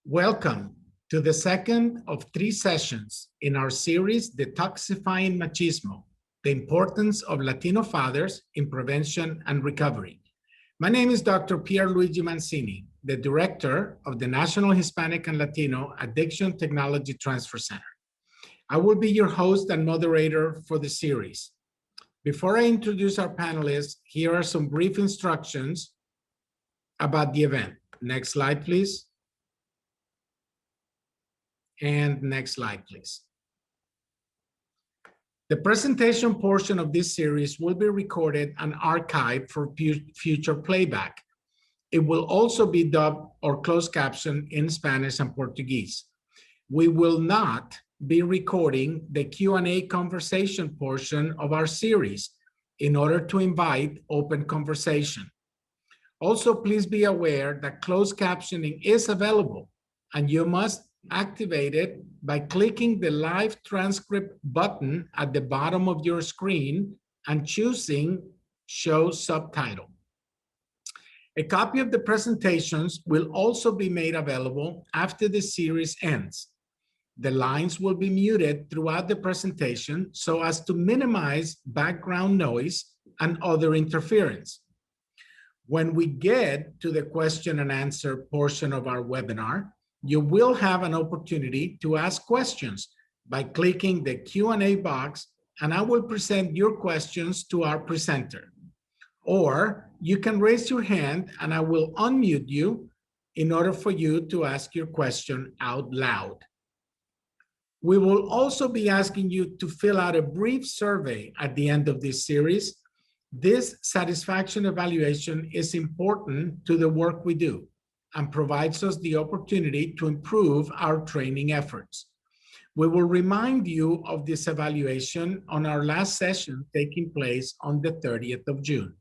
Welcome to the second of 3 sessions in our series, Detoxifying Machismo, the importance of Latino fathers in prevention and recovery. My name is Dr. Pierluigi Mancini, the director of the National Hispanic and Latino Addiction Technology Transfer Center. I will be your host and moderator for the series. Before I introduce our panelists, here are some brief instructions about the event. Next slide, please. And next slide, please. The presentation portion of this series will be recorded and archived for future playback. It will also be dubbed or closed captioned in Spanish and Portuguese. We will not be recording the Q&A conversation portion of our series in order to invite open conversation. Also, please be aware that closed captioning is available and you must activate it by clicking the live transcript button at the bottom of your screen and choosing Show Subtitle. A copy of the presentations will also be made available after the series ends. The lines will be muted throughout the presentation so as to minimize background noise and other interference. When we get to the question and answer portion of our webinar, you will have an opportunity to ask questions by clicking the Q&A box, and I will present your questions to our presenter. Or you can raise your hand and I will unmute you in order for you to ask your question out loud. We will also be asking you to fill out a brief survey at the end of this series. This satisfaction evaluation is important to the work we do and provides us the opportunity to improve our training efforts. We will remind you of this evaluation on our last session taking place on the 30th of June.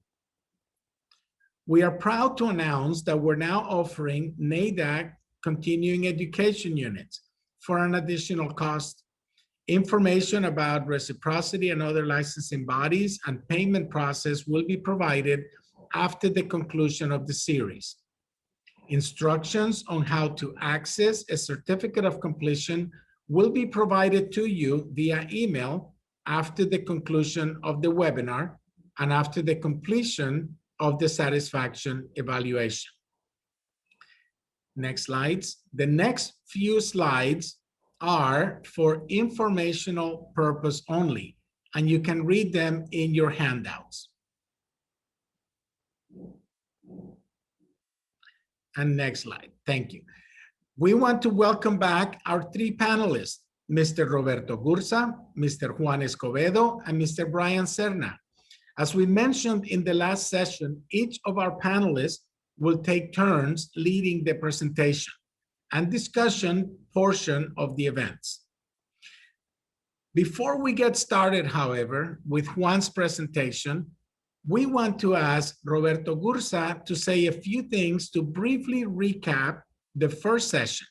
We are proud to announce that we're now offering NADAC continuing education units for an additional cost. Information about reciprocity and other licensing bodies and payment process will be provided after the conclusion of the series. Instructions on how to access a certificate of completion will be provided to you via email after the conclusion of the webinar and after the completion of the satisfaction evaluation. Next slides. The next few slides are for informational purpose only, and you can read them in your handouts. And next slide. Thank you. We want to welcome back our 3 panelists, Mr. Roberto Gursa, Mr. Juan Escobedo, and Mr. Brian Serna. As we mentioned in the last session, each of our panelists will take turns leading the presentation and discussion portion of the events. Before we get started, however, with Juan's presentation, we want to ask Roberto Gursa to say a few things to briefly recap the first session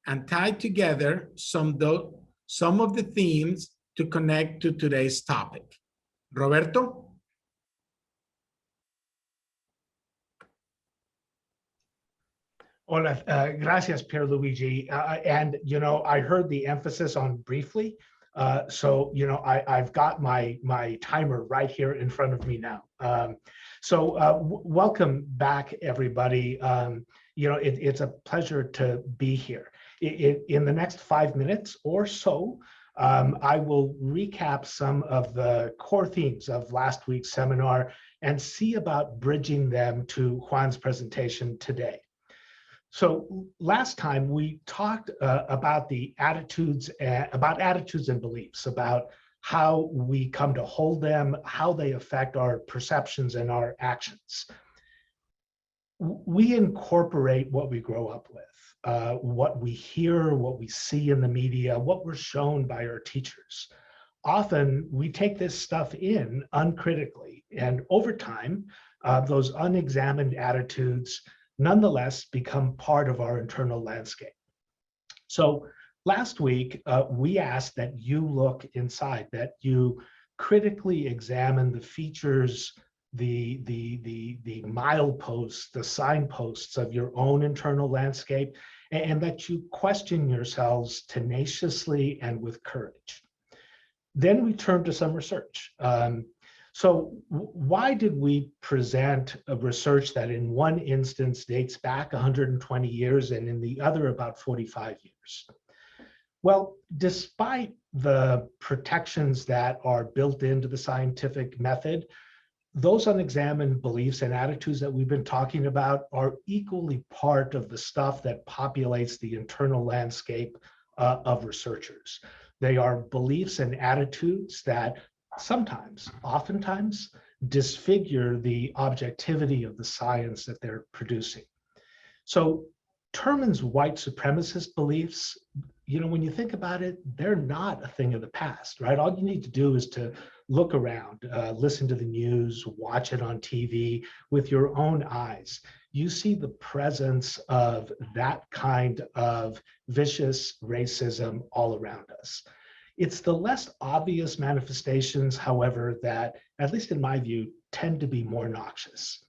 and tie together some of the themes to connect to today's topic. Roberto? Hola, gracias, Pierluigi. And, you know, I heard the emphasis on briefly. So, you know, I've got my timer right here in front of me now. Welcome back, everybody. You know, it's a pleasure to be here. In the next 5 minutes or so, I will recap some of the core themes of last week's seminar and see about bridging them to Juan's presentation today. So last time we talked about the attitudes, and beliefs, about how we come to hold them, how they affect our perceptions and our actions. We incorporate what we grow up with, what we hear, what we see in the media, what we're shown by our teachers. Often we take this stuff in uncritically, and over time, those unexamined attitudes nonetheless become part of our internal landscape. So last week, we asked that you look inside, that you critically examine the features, the mileposts, the signposts of your own internal landscape, and that you question yourselves tenaciously and with courage. Then we turn to some research. So why did we present a research that in one instance dates back 120 years and in the other about 45 years? Well, despite the protections that are built into the scientific method, those unexamined beliefs and attitudes that we've been talking about are equally part of the stuff that populates the internal landscape of researchers. They are beliefs and attitudes that sometimes, oftentimes, disfigure the objectivity of the science that they're producing. So Terman's white supremacist beliefs, when you think about it, they're not a thing of the past, right? All you need to do is to look around, listen to the news, watch it on TV with your own eyes. You see the presence of that kind of vicious racism all around us. It's the less obvious manifestations, however, that, at least in my view, tend to be more noxious.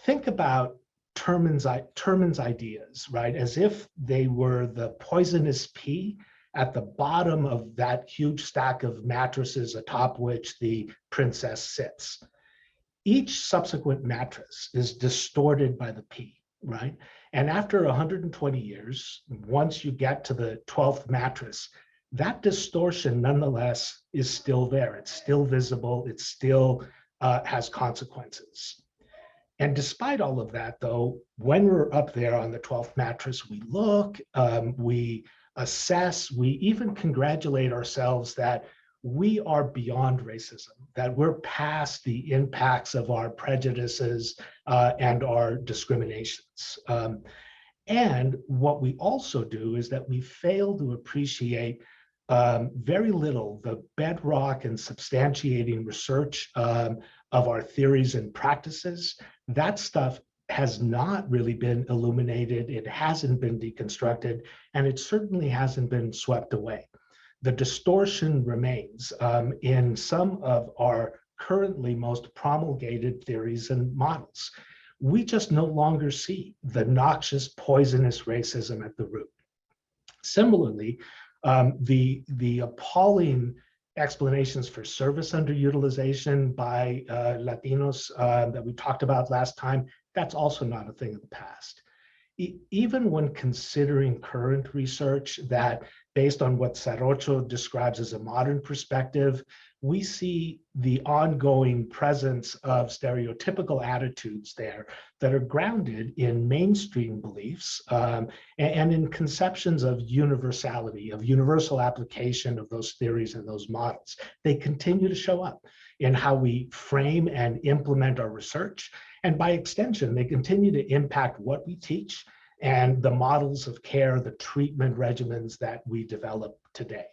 Think about Terman's ideas, right? As if they were the poisonous pea at the bottom of that huge stack of mattresses atop which the princess sits. Each subsequent mattress is distorted by the pea, right? And after 120 years, once you get to the 12th mattress, that distortion nonetheless is still there. It's still visible. It still has consequences. And despite all of that, though, when we're up there on the 12th mattress, we look, we assess, we even congratulate ourselves that we are beyond racism, that we're past the impacts of our prejudices and our discriminations. And what we also do is that we fail to appreciate very little the bedrock and substantiating research of our theories and practices. That stuff has not really been illuminated, it hasn't been deconstructed, and it certainly hasn't been swept away. The distortion remains in some of our currently most promulgated theories and models. We just no longer see the noxious, poisonous racism at the root. Similarly, the appalling explanations for service underutilization by Latinos that we talked about last time, that's also not a thing of the past. Even when considering current research that, based on what Sarrocho describes as a modern perspective, we see the ongoing presence of stereotypical attitudes there that are grounded in mainstream beliefs and in conceptions of universality, of universal application of those theories and those models. They continue to show up in how we frame and implement our research. And by extension, they continue to impact what we teach and the models of care, the treatment regimens that we develop today.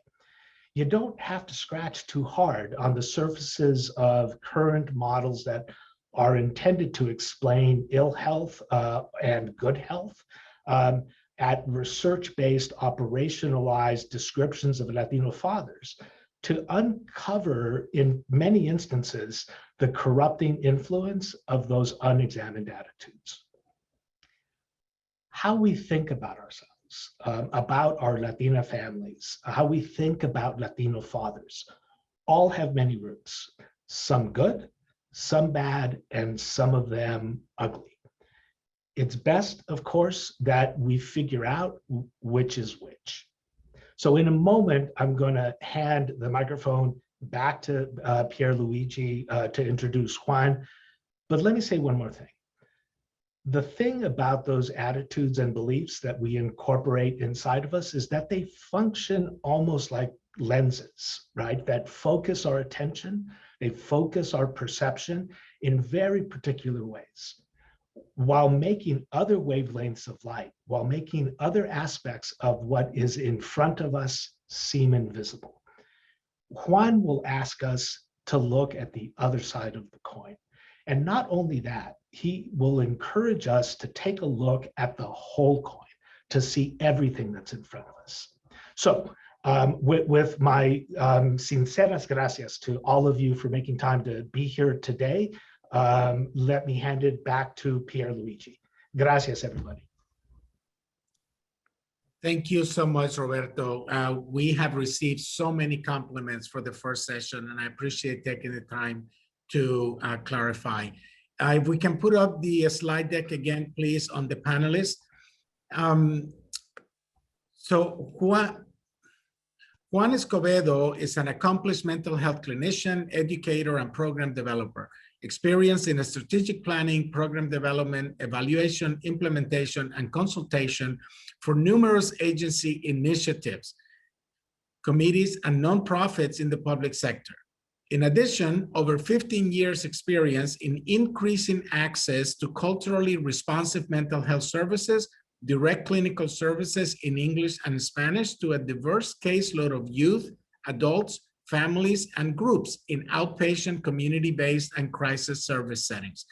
You don't have to scratch too hard on the surfaces of current models that are intended to explain ill health and good health at research-based, operationalized descriptions of Latino fathers to uncover, in many instances, the corrupting influence of those unexamined attitudes. How we think about ourselves, about our Latina families, how we think about Latino fathers, all have many roots, some good, some bad, and some of them ugly. It's best, of course, that we figure out which is which. So in a moment, I'm going to hand the microphone back to Pierluigi to introduce Juan. But let me say one more thing. The thing about those attitudes and beliefs that we incorporate inside of us is that they function almost like lenses, right? That focus our attention, they focus our perception in very particular ways, while making other wavelengths of light, while making other aspects of what is in front of us seem invisible. Juan will ask us to look at the other side of the coin. And not only that, he will encourage us to take a look at the whole coin, to see everything that's in front of us. So with my sinceras gracias to all of you for making time to be here today, let me hand it back to Pierluigi. Gracias, everybody. Thank you so much, Roberto. We have received so many compliments for the first session, and I appreciate taking the time to clarify. If we can put up the slide deck again, please, on the panelists. So Juan Escobedo is an accomplished mental health clinician, educator, and program developer, experienced in strategic planning, program development, evaluation, implementation, and consultation for numerous agency initiatives, committees, and nonprofits in the public sector. In addition, over 15 years experience in increasing access to culturally responsive mental health services, direct clinical services in English and Spanish to a diverse caseload of youth, adults, families, and groups in outpatient, community-based, and crisis service settings.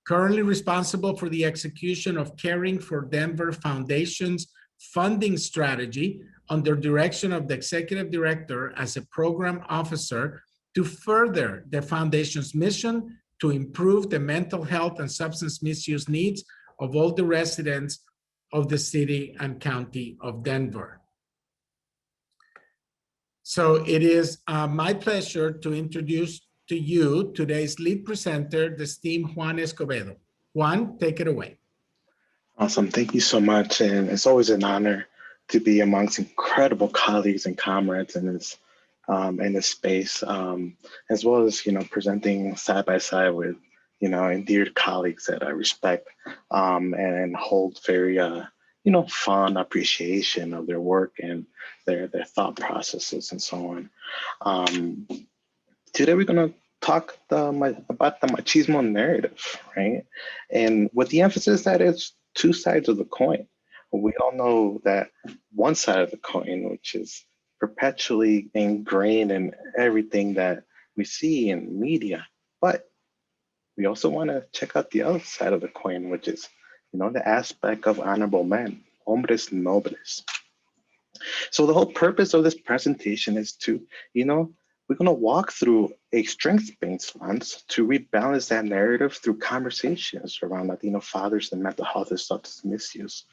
Currently responsible for the execution of Caring for Denver Foundation's funding strategy under direction of the executive director as a program officer to further the foundation's mission to improve the mental health and substance misuse needs of all the residents of the city and county of Denver. So it is my pleasure to introduce to you today's lead presenter, the esteemed Juan Escobedo. Juan, take it away. Awesome, thank you so much. And it's always an honor to be amongst incredible colleagues and comrades in this space, as well as, presenting side by side with, endeared colleagues that I respect and hold very, fond appreciation of their work and their thought processes and so on. Today we're going to talk about the machismo narrative, right? And with the emphasis that it's two sides of the coin. We all know that one side of the coin, which is perpetually ingrained in everything that we see in media, but we also want to check out the other side of the coin, which is, the aspect of honorable men, hombres nobles. So the whole purpose of this presentation is to, we're going to walk through a strengths-based lens to rebalance that narrative through conversations around Latino fathers and mental health and substance misuse.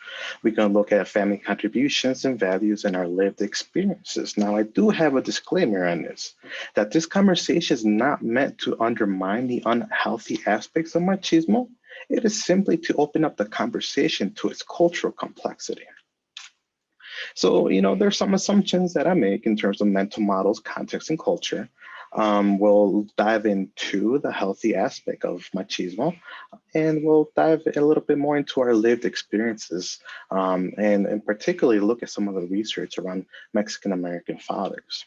We're going to look at family contributions and values and our lived experiences. Now, I do have a disclaimer on this, that this conversation is not meant to undermine the unhealthy aspects of machismo. It is simply to open up the conversation to its cultural complexity. So, there's some assumptions that I make in terms of mental models, context, and culture. We'll dive into the healthy aspect of machismo, and we'll dive a little bit more into our lived experiences, and particularly look at some of the research around Mexican-American fathers.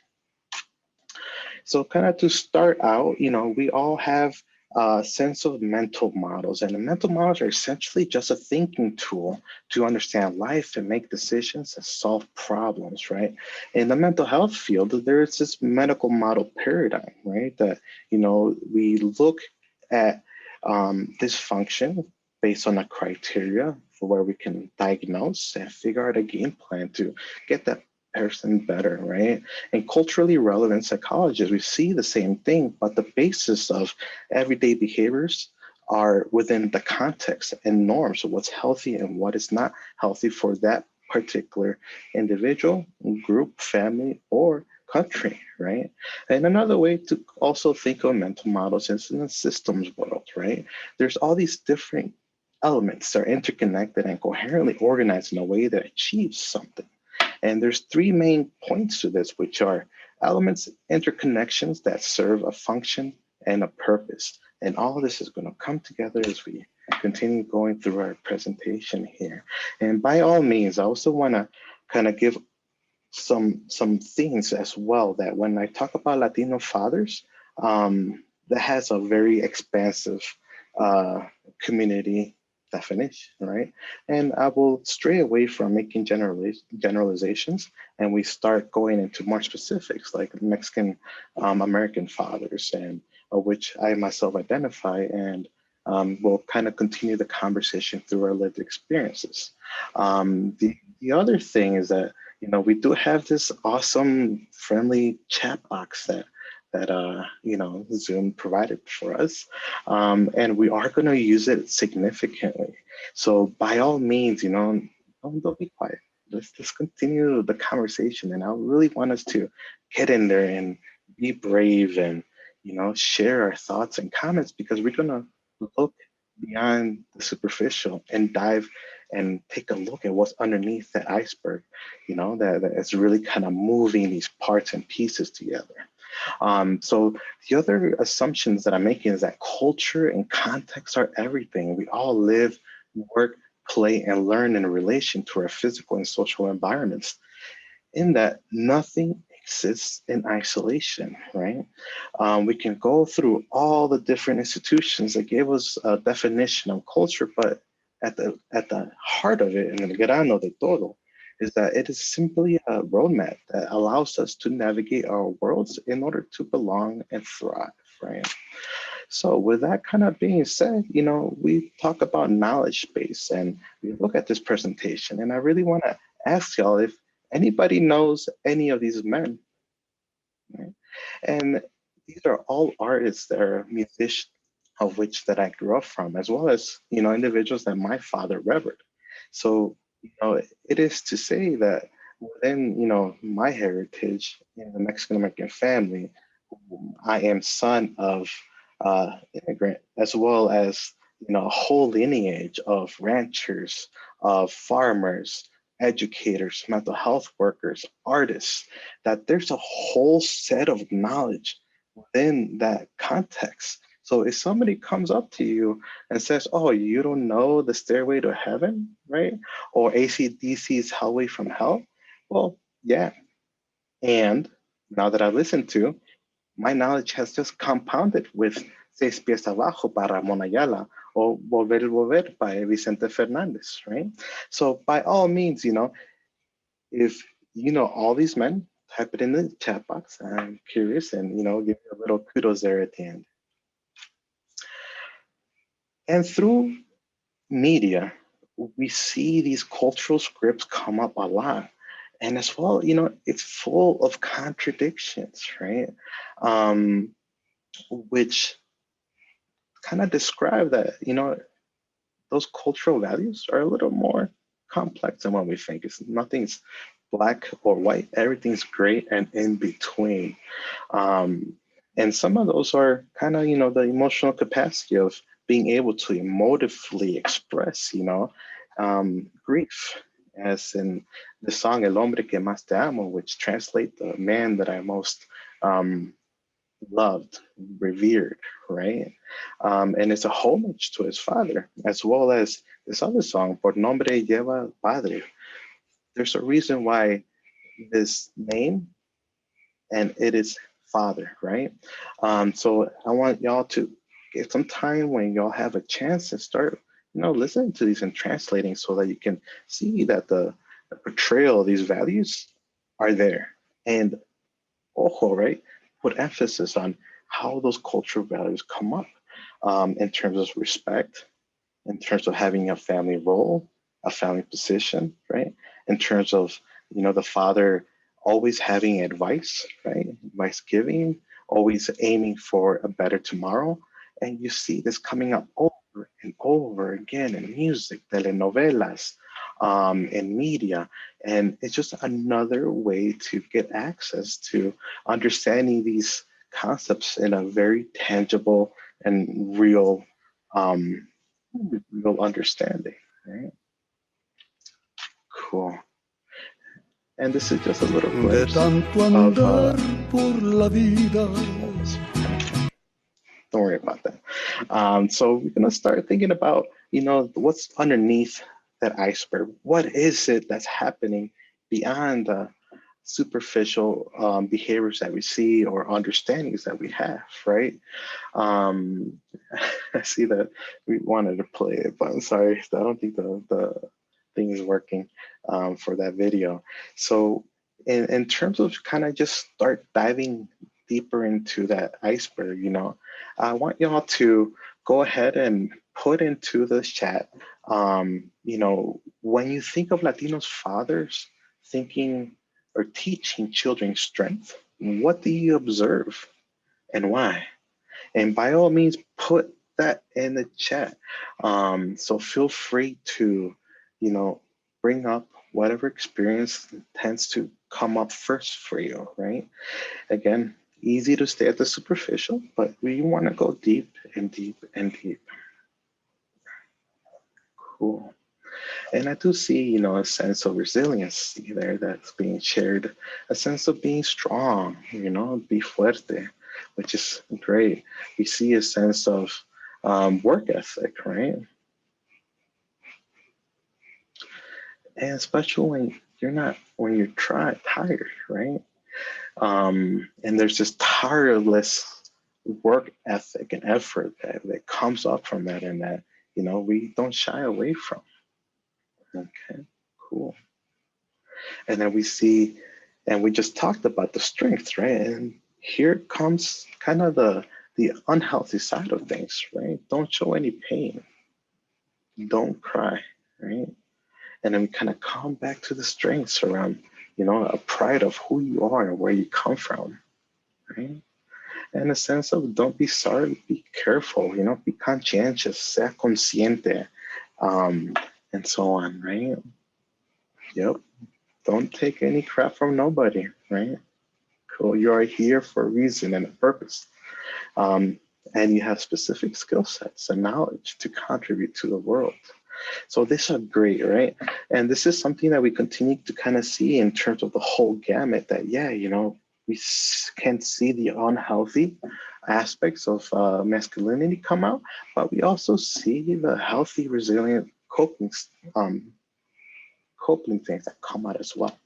So kind of to start out, we all have a sense of mental models, and the mental models are essentially just a thinking tool to understand life and make decisions and solve problems, right? In the mental health field, there's this medical model paradigm, right? That, we look at dysfunction based on a criteria for where we can diagnose and figure out a game plan to get that person better, right? And culturally relevant psychologists, we see the same thing, but the basis of everyday behaviors are within the context and norms of what's healthy and what is not healthy for that particular individual, group, family, or country, right? And another way to also think of mental models is in the systems world, right? There's all these different elements that are interconnected and coherently organized in a way that achieves something. And there's three main points to this, which are elements, interconnections that serve a function and a purpose. And all of this is going to come together as we continue going through our presentation here. And by all means, I also want to kind of give some things as well, that when I talk about Latino fathers, that has a very expansive community definition, right? And I will stray away from making generalizations, and we start going into more specifics, like Mexican American fathers, and which I myself identify, and we'll kind of continue the conversation through our lived experiences. The other thing is that, we do have this awesome, friendly chat box that that Zoom provided for us, and we are going to use it significantly. So by all means, don't be quiet. Let's continue the conversation, and I really want us to get in there and be brave and share our thoughts and comments, because we're going to look beyond the superficial and dive and take a look at what's underneath that iceberg, that is really kind of moving these parts and pieces together. So the other assumptions that I'm making is that culture and context are everything. We all live, work, play, and learn in relation to our physical and social environments, in that nothing exists in isolation, right? We can go through all the different institutions that gave us a definition of culture, but at the heart of it, and el grano de todo, is that it is simply a roadmap that allows us to navigate our worlds in order to belong and thrive, right? So with that kind of being said, we talk about knowledge base, and we look at this presentation, and I really want to ask y'all if anybody knows any of these men, right? And these are all artists that are musicians, of which that I grew up from, as well as, individuals that my father revered. So, it is to say that within, my heritage in the Mexican American family, I am son of immigrant, as well as, a whole lineage of ranchers, of farmers, educators, mental health workers, artists, that there's a whole set of knowledge within that context. So if somebody comes up to you and says, oh, you don't know the Stairway to Heaven, right? Or AC/DC's Hellway from Hell? Well, yeah. And now that I listened to, my knowledge has just compounded with Seis Pies Abajo by Ramon Ayala, or Volver y Volver by Vicente Fernandez, right? So by all means, if you know all these men, type it in the chat box. I'm curious, and give you a little kudos there at the end. And through media, we see these cultural scripts come up a lot. And as well, it's full of contradictions, right? Which kind of describe that, those cultural values are a little more complex than what we think. Nothing's black or white, everything's gray and in between. And some of those are kind of, the emotional capacity of being able to emotively express, grief, as in the song El Hombre Que Más Te Amo, which translates the man that I most loved, revered, right? And it's a homage to his father, as well as this other song, Por Nombre Lleva Padre. There's a reason why this name, and it is father, right? So I want y'all to get some time when y'all have a chance to start, listening to these and translating, so that you can see that the portrayal of these values are there. And ojo, right? Put emphasis on how those cultural values come up, in terms of respect, in terms of having a family role, a family position, right? In terms of, the father always having advice, right? Advice giving, always aiming for a better tomorrow. And you see this coming up over and over again in music, telenovelas, in media. And it's just another way to get access to understanding these concepts in a very tangible and real understanding, right? Cool. And this is just a little glimpse of, por la vida. Don't worry about that. So we're gonna start thinking about, what's underneath that iceberg. What is it that's happening beyond the superficial behaviors that we see or understandings that we have, right? I see that we wanted to play it, but I'm sorry, I don't think the thing is working for that video. So in terms of kind of just start diving deeper into that iceberg, I want y'all to go ahead and put into this chat, when you think of Latinos fathers thinking or teaching children strength, what do you observe? and why? And by all means, put that in the chat. So feel free to, bring up whatever experience tends to come up first for you, right? Again, easy to stay at the superficial, but we want to go deep and deep and deep. Cool. And I do see, a sense of resilience there that's being shared, a sense of being strong, be fuerte, which is great. We see a sense of work ethic, right? And especially when you're tired, right? And there's this tireless work ethic and effort that comes up from that, and that, we don't shy away from. Okay, cool. And then we see, and we just talked about the strengths, right? And here comes kind of the unhealthy side of things, right? Don't show any pain. Don't cry, right? And then we kind of come back to the strengths around, a pride of who you are and where you come from, right? And a sense of don't be sorry, be careful, be conscientious, sea consciente, and so on, right? Yep. Don't take any crap from nobody, right? Cool. You are here for a reason and a purpose. And you have specific skill sets and knowledge to contribute to the world. So these are great, right? And this is something that we continue to kind of see in terms of the whole gamut that, we can see the unhealthy aspects of masculinity come out, but we also see the healthy, resilient coping things that come out as well.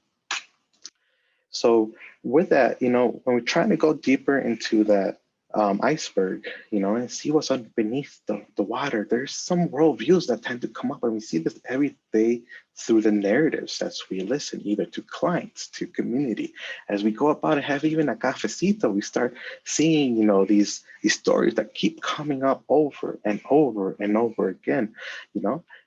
So with that, when we're trying to go deeper into that iceberg, and see what's underneath the water, there's some worldviews that tend to come up, and we see this every day through the narratives as we listen, either to clients, to community. As we go about and have even a cafecito, we start seeing, these stories that keep coming up over and over and over again,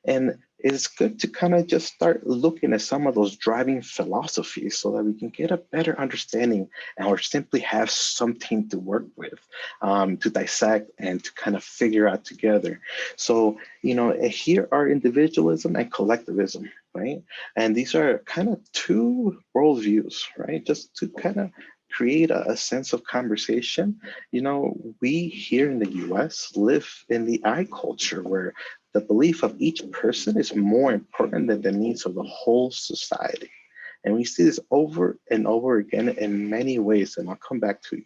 and it's good to kind of just start looking at some of those driving philosophies so that we can get a better understanding or simply have something to work with, to dissect and to kind of figure out together. So, here are individualism and collectivism, right? And these are kind of two worldviews, right? Just to kind of create a sense of conversation. We here in the US live in the I culture where the belief of each person is more important than the needs of the whole society. And we see this over and over again in many ways, and I'll come back to you.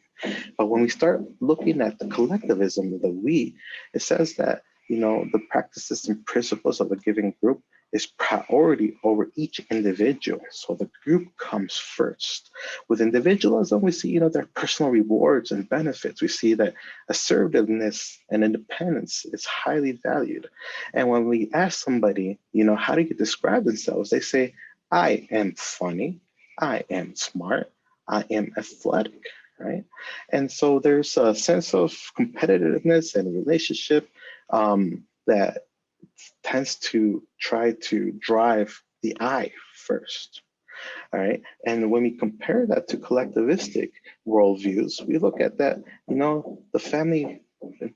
But when we start looking at the collectivism of the we, it says that, the practices and principles of a given group is priority over each individual. So the group comes first. With individualism, we see, their personal rewards and benefits. We see that assertiveness and independence is highly valued. And when we ask somebody, how do you describe themselves? They say, I am funny, I am smart, I am athletic, right? And so there's a sense of competitiveness and relationship that tends to try to drive the I first. All right. And when we compare that to collectivistic worldviews, we look at that, the family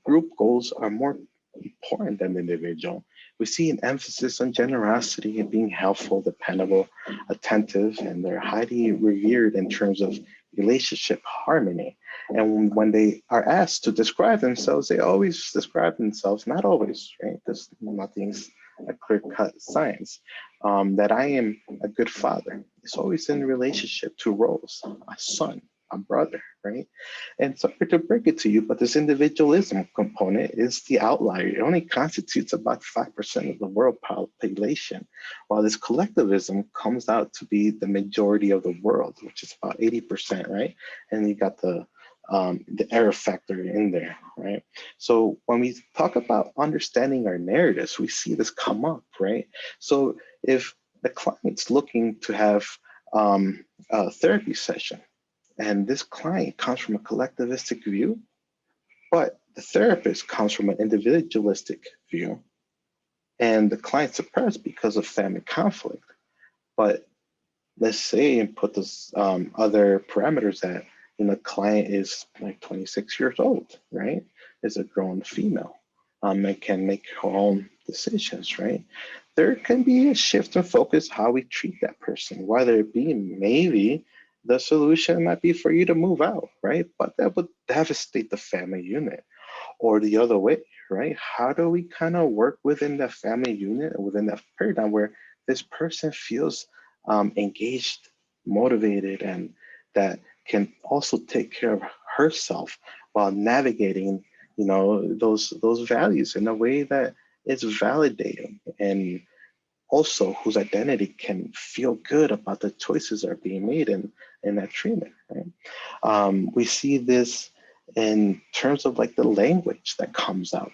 group goals are more important than the individual. We see an emphasis on generosity and being helpful, dependable, attentive, and they're highly revered in terms of relationship harmony. And when they are asked to describe themselves, they always describe themselves, not always, right? Because nothing's a clear-cut science, that I am a good father. It's always in relationship to roles, a son, a brother, right? And sorry to break it to you, but this individualism component is the outlier. It only constitutes about 5% of the world population, while this collectivism comes out to be the majority of the world, which is about 80%, right? And you got the error factor in there, right? So when we talk about understanding our narratives, we see this come up, right? So if the client's looking to have a therapy session, and this client comes from a collectivistic view, but the therapist comes from an individualistic view, and the client's suppressed because of family conflict. But let's say and put this other parameters that client is like 26 years old, right? Is a grown female, and can make her own decisions, right? There can be a shift in focus how we treat that person, whether it be maybe the solution might be for you to move out, right? But that would devastate the family unit, or the other way, right? How do we kind of work within that family unit and within that paradigm where this person feels engaged, motivated, and that can also take care of herself while navigating, those values in a way that is validating, and also whose identity can feel good about the choices that are being made in that treatment, right? We see this in terms of like the language that comes out,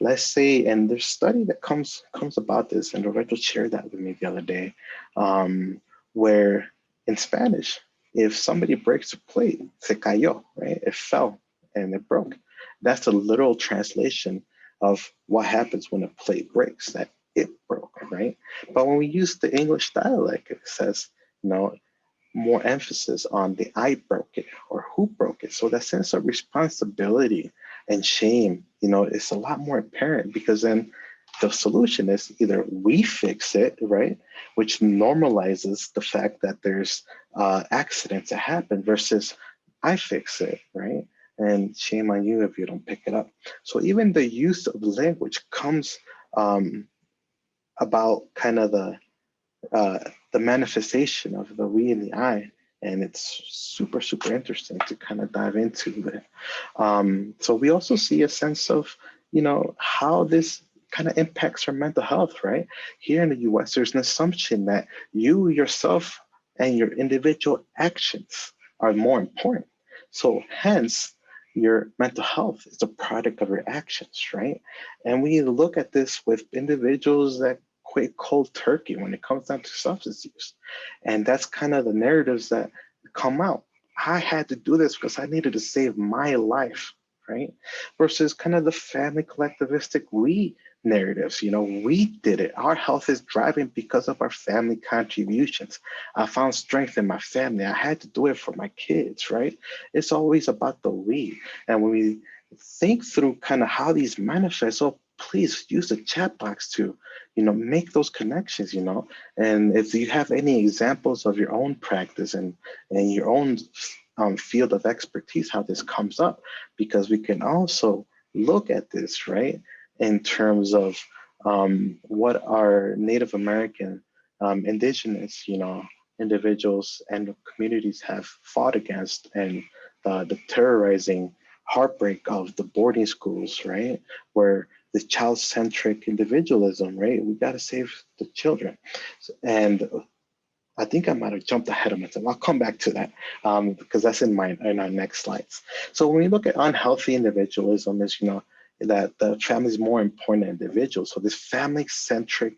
let's say, and there's study that comes about this, and Roberto shared that with me the other day, where in Spanish, if somebody breaks a plate, se cayó, right? It fell and it broke. That's the literal translation of what happens when a plate breaks, that it broke, right? But when we use the English dialect, it says, more emphasis on the I broke it or who broke it. So that sense of responsibility and shame, is a lot more apparent, because then the solution is either we fix it, right? Which normalizes the fact that there's accidents that happen, versus I fix it, right? And shame on you if you don't pick it up. So even the use of language comes about kind of the manifestation of the we and the I, and it's super, super interesting to kind of dive into it. So we also see a sense of, how this kind of impacts our mental health, right? Here in the US, there's an assumption that you yourself and your individual actions are more important. So hence, your mental health is a product of your actions, right? And we look at this with individuals that quit cold turkey when it comes down to substance use. And that's kind of the narratives that come out. I had to do this because I needed to save my life, right? Versus kind of the family collectivistic we narratives. We did it. Our health is driving because of our family contributions. I found strength in my family. I had to do it for my kids, right? It's always about the we. And when we think through kind of how these manifest, so please use the chat box to, make those connections, and if you have any examples of your own practice and your own field of expertise, how this comes up, because we can also look at this, right, in terms of what our Native American, indigenous, individuals and communities have fought against, and the terrorizing heartbreak of the boarding schools, right, where the child-centric individualism, right? We got to save the children. And I think I might have jumped ahead of myself. I'll come back to that because that's in our next slides. So when we look at unhealthy individualism, is that the family is more important than individuals. So this family-centric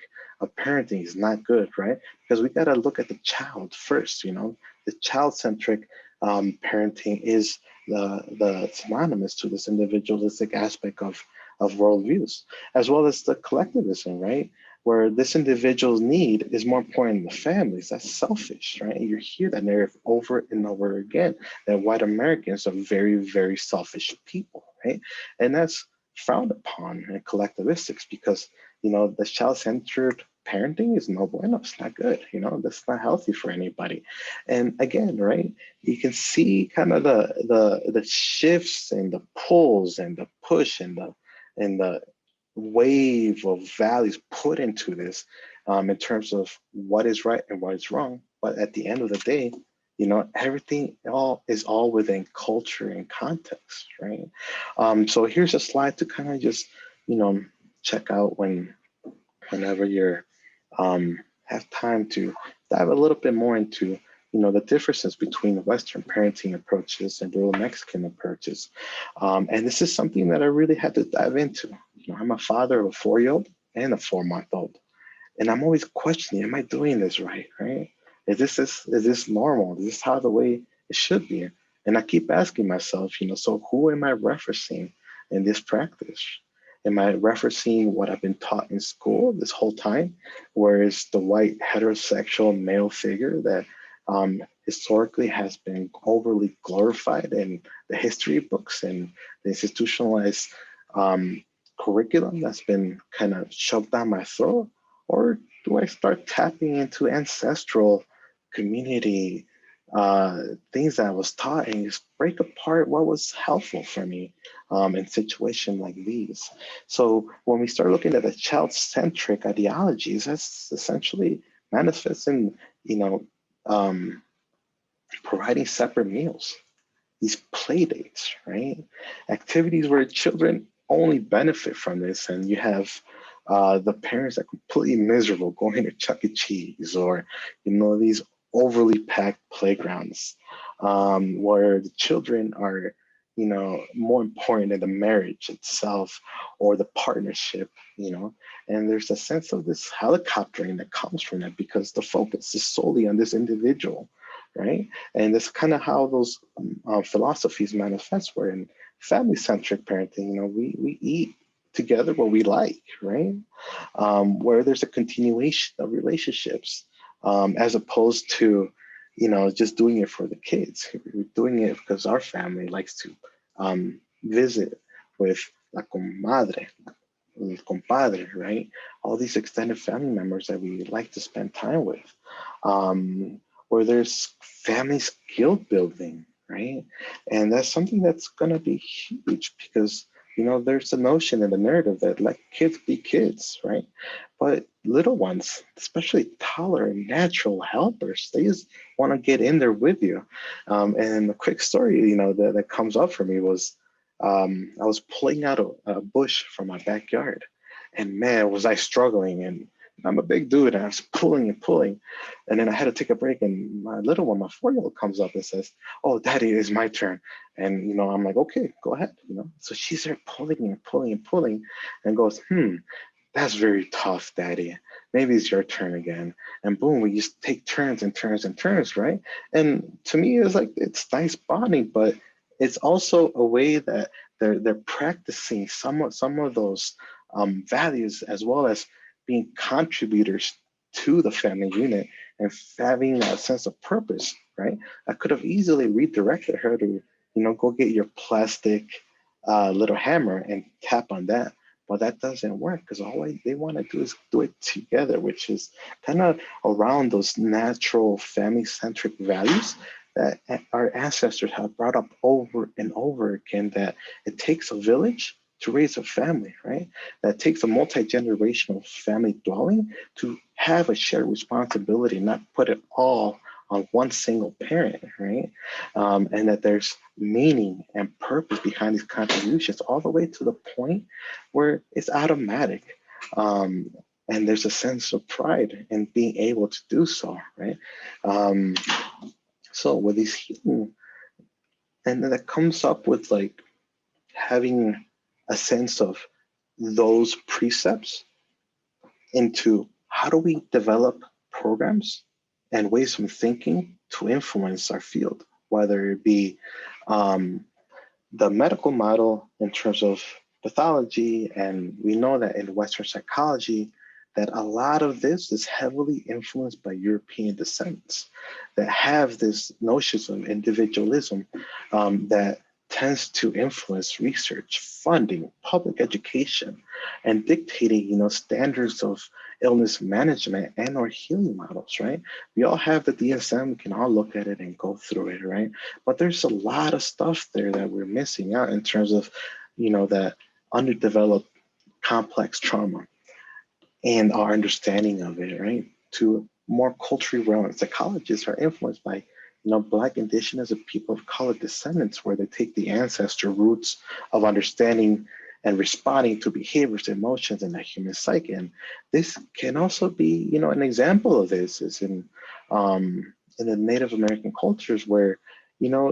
parenting is not good, right? Because we got to look at the child first. The child-centric parenting is the synonymous to this individualistic aspect of worldviews, as well as the collectivism, right? Where this individual's need is more important than the family's. That's selfish, right? And you hear that narrative over and over again, that white Americans are very, very selfish people, right? And that's frowned upon in collectivistics, because, the child-centered parenting is no bueno. It's not good. That's not healthy for anybody. And again, right, you can see kind of the shifts and the pulls and the push and the wave of values put into this in terms of what is right and what is wrong. But at the end of the day, everything is all within culture and context, right? So here's a slide to kind of just, check out whenever you're have time to dive a little bit more into, the differences between Western parenting approaches and rural Mexican approaches. And this is something that I really had to dive into. I'm a father of a 4-year-old and a 4-month-old. And I'm always questioning, am I doing this right? Is this normal? Is this how the way it should be? And I keep asking myself, so who am I referencing in this practice? Am I referencing what I've been taught in school this whole time, where it's the white heterosexual male figure that historically has been overly glorified in the history books and the institutionalized curriculum that's been kind of shoved down my throat? Or do I start tapping into ancestral community things that I was taught and just break apart what was helpful for me in situations like these? So when we start looking at the child-centric ideologies, that's essentially manifests in, providing separate meals, these play dates, right? Activities where children only benefit from this, and you have the parents are completely miserable going to Chuck E. Cheese or, these overly packed playgrounds where the children are, more important than the marriage itself or the partnership, and there's a sense of this helicoptering that comes from that because the focus is solely on this individual, right? And that's kind of how those philosophies manifest. Where in family-centric parenting, we eat together what we like, right? Where there's a continuation of relationships as opposed to, just doing it for the kids. We're doing it because our family likes to visit with la comadre, el compadre, right? All these extended family members that we like to spend time with. Where there's family skill building, right? And that's something that's going to be huge because, there's a notion in the narrative that let kids be kids, right? But little ones, especially toddler and natural helpers, they just want to get in there with you. And a quick story, that comes up for me was I was pulling out a bush from my backyard, and man, was I struggling. And I'm a big dude, and I was pulling and pulling. And then I had to take a break, and my little one, my 4-year-old, comes up and says, "Oh, Daddy, it's my turn." And, I'm like, "Okay, go ahead." So she's there pulling and pulling and pulling and goes, "That's very tough, Daddy. Maybe it's your turn again." And boom, we just take turns and turns and turns, right? And to me, it's like, it's nice bonding, but it's also a way that they're practicing some of those values, as well as being contributors to the family unit and having a sense of purpose, right? I could have easily redirected her to, go get your plastic little hammer and tap on that. But that doesn't work because all they want to do is do it together, which is kind of around those natural family-centric values that our ancestors have brought up over and over again, that it takes a village to raise a family, right? That takes a multi-generational family dwelling to have a shared responsibility, not put it all on one single parent, right? And that there's meaning and purpose behind these contributions, all the way to the point where it's automatic. And there's a sense of pride in being able to do so, right? So with these healing, and then that comes up with like having a sense of those precepts into how do we develop programs and ways of thinking to influence our field, whether it be the medical model in terms of pathology. And we know that in Western psychology, that a lot of this is heavily influenced by European descendants that have this notions of individualism that tends to influence research, funding, public education, and dictating, standards of illness management and or healing models, right? We all have the DSM, we can all look at it and go through it, right? But there's a lot of stuff there that we're missing out in terms of, that underdeveloped complex trauma and our understanding of it, right? To more culturally relevant psychologists are influenced by Black, Indigenous, and people of color descendants, where they take the ancestral roots of understanding and responding to behaviors, emotions, and the human psyche. And this can also be, an example of this is in the Native American cultures where,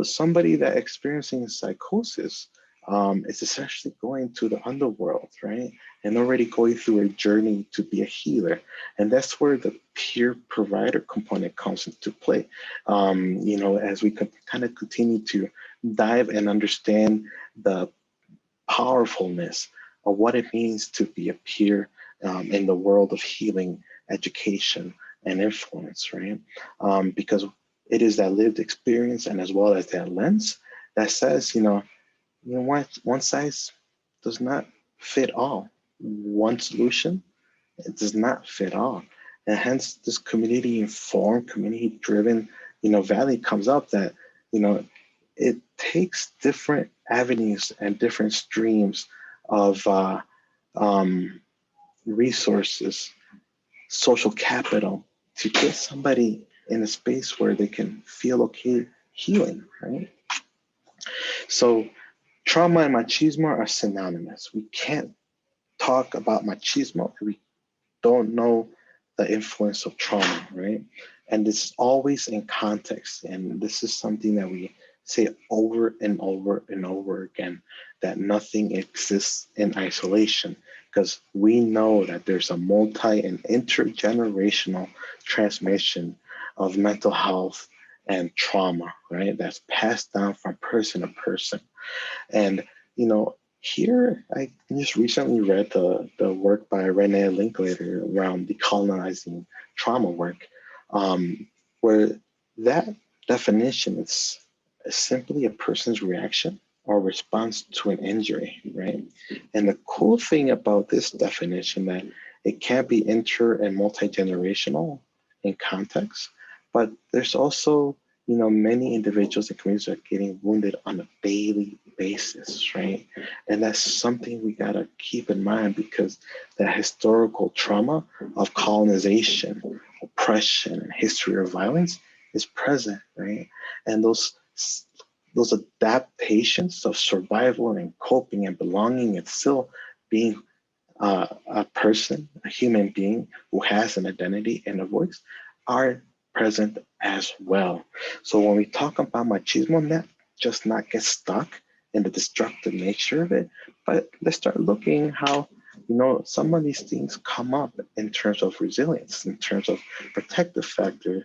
somebody that experiencing psychosis is essentially going to the underworld, right? And already going through a journey to be a healer. And that's where the peer provider component comes into play. As we kind of continue to dive and understand the powerfulness of what it means to be a peer in the world of healing, education, and influence, right? Because it is that lived experience and as well as that lens that says, you know what, one size does not fit all. One solution, it does not fit all. And hence this community informed, community driven, value comes up that, it takes different avenues and different streams of resources, social capital to get somebody in a space where they can feel okay healing, right? So trauma and machismo are synonymous. We can't talk about machismo if we don't know the influence of trauma, right? And this is always in context. And this is something that we say over and over and over again, that nothing exists in isolation, because we know that there's a multi and intergenerational transmission of mental health and trauma, right? That's passed down from person to person. And, here I just recently read the work by Renee Linklater around decolonizing trauma work, where that definition is simply a person's reaction or response to an injury, right? And the cool thing about this definition that it can be inter and multi-generational in context, but there's also, many individuals and communities are getting wounded on a daily basis, right? And that's something we gotta keep in mind, because that historical trauma of colonization, oppression, and history of violence is present, right? And those adaptations of survival and coping and belonging and still being a person, a human being who has an identity and a voice are present as well. So when we talk about machismo, not get stuck in the destructive nature of it, but let's start looking how, some of these things come up in terms of resilience, in terms of protective factor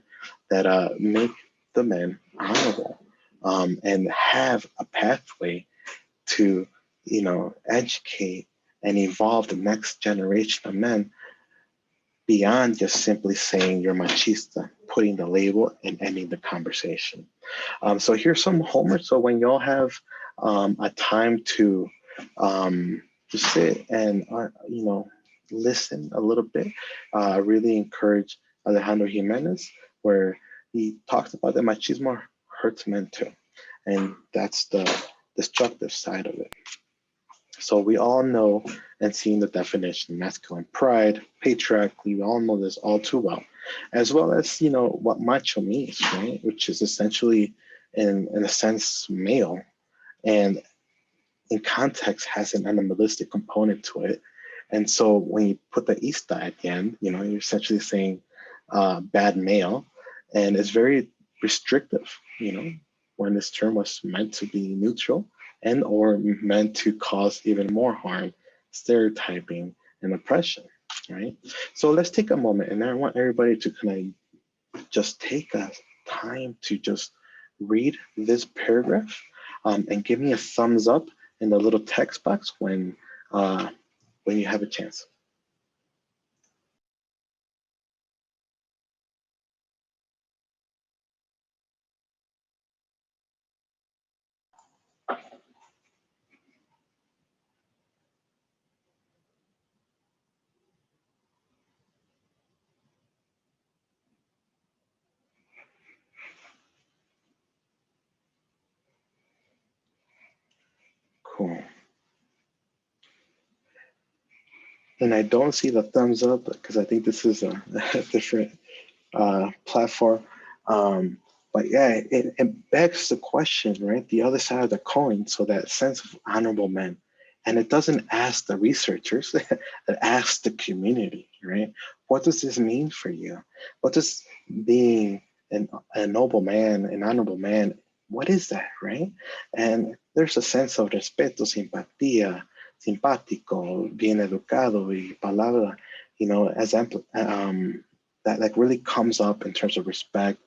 that make the men honorable, and have a pathway to, educate and evolve the next generation of men beyond just simply saying you're machista, putting the label and ending the conversation. So here's some homework. So when y'all have a time to sit and listen a little bit, I really encourage Alejandro Jimenez, where he talks about that machismo hurts men too, and that's the destructive side of it. So we all know and seen the definition, masculine pride, patriarchy, we all know this all too well as, what macho means, right? Which is essentially, in a sense, male. And in context has an animalistic component to it. And so when you put the ista at the end, you're essentially saying bad male. And it's very restrictive, when this term was meant to be neutral and or meant to cause even more harm, stereotyping and oppression, right? So let's take a moment, and I want everybody to kind of just take a time to just read this paragraph, and give me a thumbs up in the little text box when you have a chance. Cool. And I don't see the thumbs up because I think this is a different platform. But yeah, it begs the question, right? The other side of the coin. So that sense of honorable men. And it doesn't ask the researchers, it asks the community, right? What does this mean for you? What does being a noble man, an honorable man, what is that, right? And there's a sense of respeto, simpatía, simpático, bien educado, y palabra, that like really comes up in terms of respect,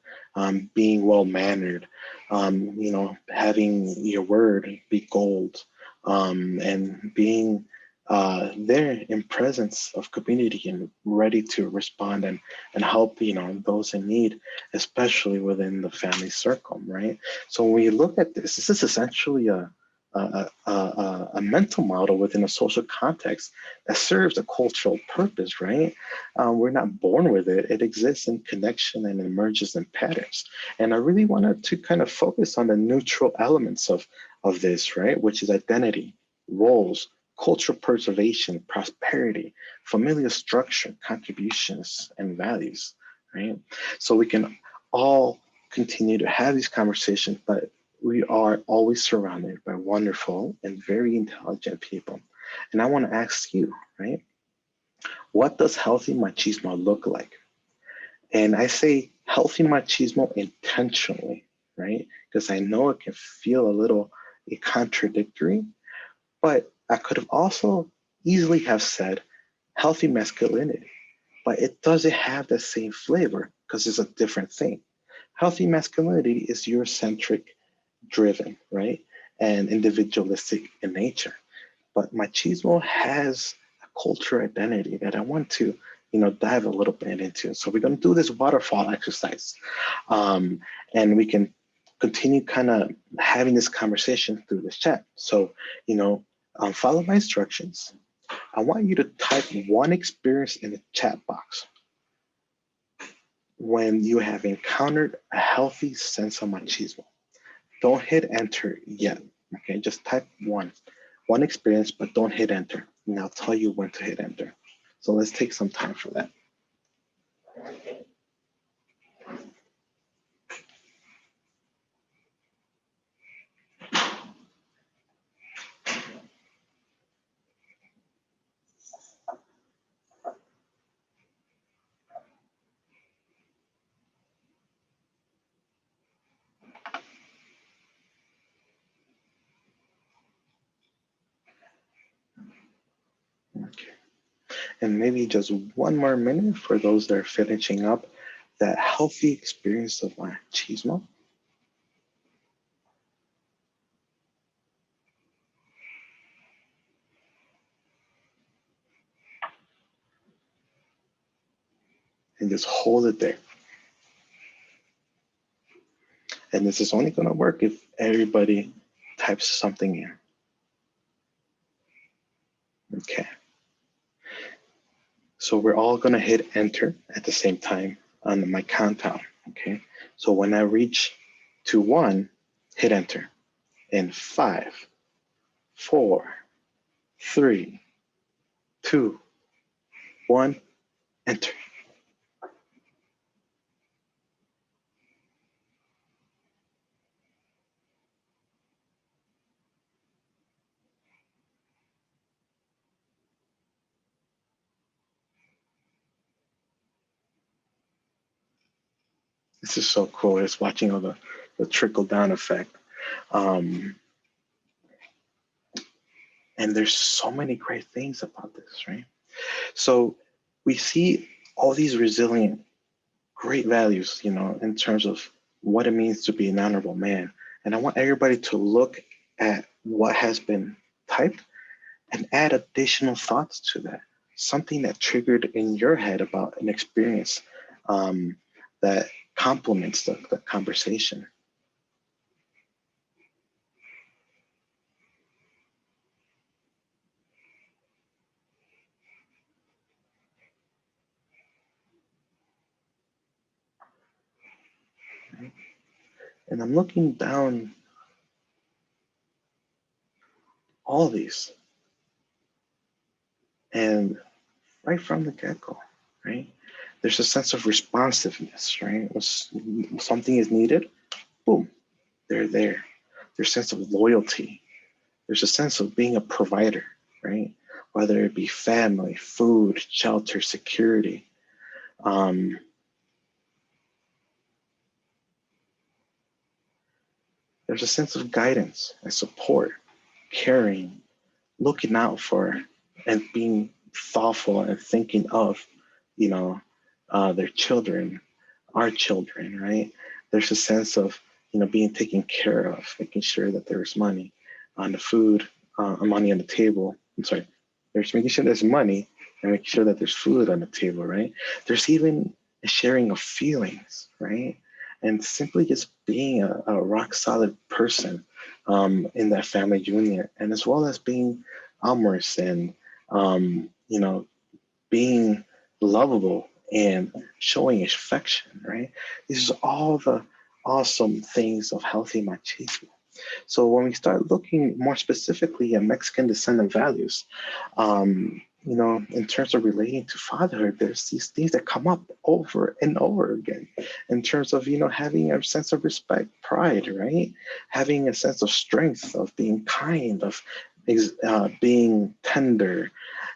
being well-mannered, having your word be gold, and being there in presence of community and ready to respond and help, those in need, especially within the family circle, right? So when we look at this, this is essentially a mental model within a social context that serves a cultural purpose, right? We're not born with it. It exists in connection and emerges in patterns. And I really wanted to kind of focus on the neutral elements of this, right? Which is identity, roles, cultural preservation, prosperity, familial structure, contributions, and values, right? So we can all continue to have these conversations, but we are always surrounded by wonderful and very intelligent people. And I want to ask you, right? What does healthy machismo look like? And I say healthy machismo intentionally, right? Because I know it can feel a little contradictory, but I could have also easily have said healthy masculinity, but it doesn't have the same flavor because it's a different thing. Healthy masculinity is Eurocentric driven, right? And individualistic in nature. But machismo has a cultural identity that I want to, dive a little bit into. So we're going to do this waterfall exercise. And we can continue kind of having this conversation through this chat. So, follow my instructions. I want you to type one experience in the chat box when you have encountered a healthy sense of machismo. Don't hit enter yet, okay? Just type one experience, but don't hit enter. And I'll tell you when to hit enter. So let's take some time for that. Okay. And maybe just one more minute for those that are finishing up that healthy experience of machismo. And just hold it there. And this is only going to work if everybody types something in. Okay. So we're all going to hit enter at the same time on my countdown. Okay. So when I reach to 1, hit enter. In 5, 4, 3, 2, 1, enter. This is so cool. It's watching all the trickle down effect. And there's so many great things about this, right? So we see all these resilient, great values, in terms of what it means to be an honorable man. And I want everybody to look at what has been typed and add additional thoughts to that. Something that triggered in your head about an experience that complements the conversation. And I'm looking down all these, and right from the get-go, right? There's a sense of responsiveness, right? When something is needed, boom, they're there. There's a sense of loyalty. There's a sense of being a provider, right? Whether it be family, food, shelter, security. There's a sense of guidance and support, caring, looking out for, and being thoughtful and thinking of, their children, our children, right? There's a sense of, being taken care of, making sure that there's money on the food, money on the table. I'm sorry, There's making sure there's money and making sure that there's food on the table, right? There's even a sharing of feelings, right? And simply just being a rock solid person in that family unit, and as well as being amorous and, being lovable and showing affection, right? These are all the awesome things of healthy machismo. So when we start looking more specifically at Mexican descendant values, in terms of relating to fatherhood, there's these things that come up over and over again in terms of, having a sense of respect, pride, right? Having a sense of strength, of being kind, of being tender,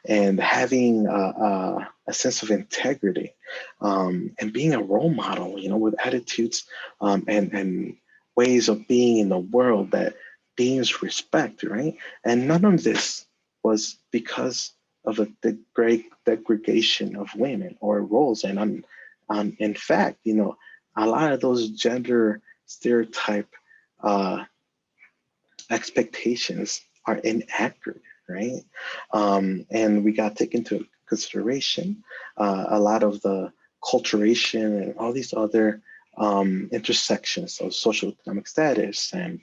and having a sense of integrity, and being a role model, with attitudes and ways of being in the world that deems respect, right? And none of this was because of the great degradation of women or roles. And in fact, a lot of those gender stereotype expectations are inaccurate, right? And we got to take into consideration a lot of the culturation and all these other intersections of social economic status and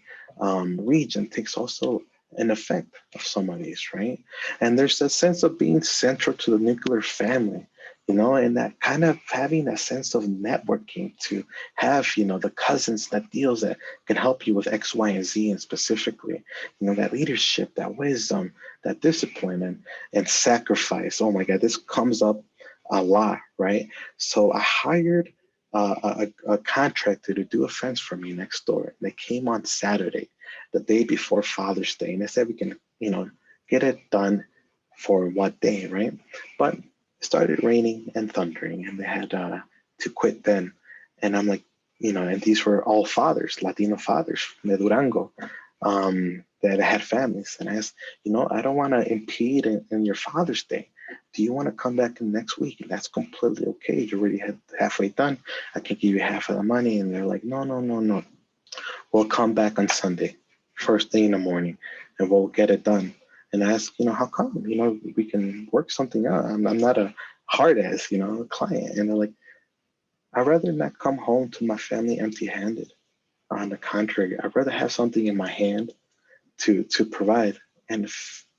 region takes also an effect of some of these, right? And there's a sense of being central to the nuclear family, and that kind of having that sense of networking to have, the cousins, that deals that can help you with X, Y, and Z, and specifically, that leadership, that wisdom, that discipline and sacrifice. Oh my God, this comes up a lot, right? So I hired a contractor to do a fence for me next door. They came on Saturday, the day before Father's Day, and they said we can, get it done for what day, right? But it started raining and thundering, and they had to quit then. And I'm like, and these were all fathers, Latino fathers from the Durango, that had families. And I asked, I don't want to impede in your Father's Day. Do you want to come back in next week? And that's completely okay. You're already halfway done. I can give you half of the money. And they're like, no. We'll come back on Sunday, first thing in the morning, and we'll get it done. And I ask, how come? We can work something out. I'm not a hard ass, client. And they're like, I'd rather not come home to my family empty-handed. On the contrary, I'd rather have something in my hand to provide and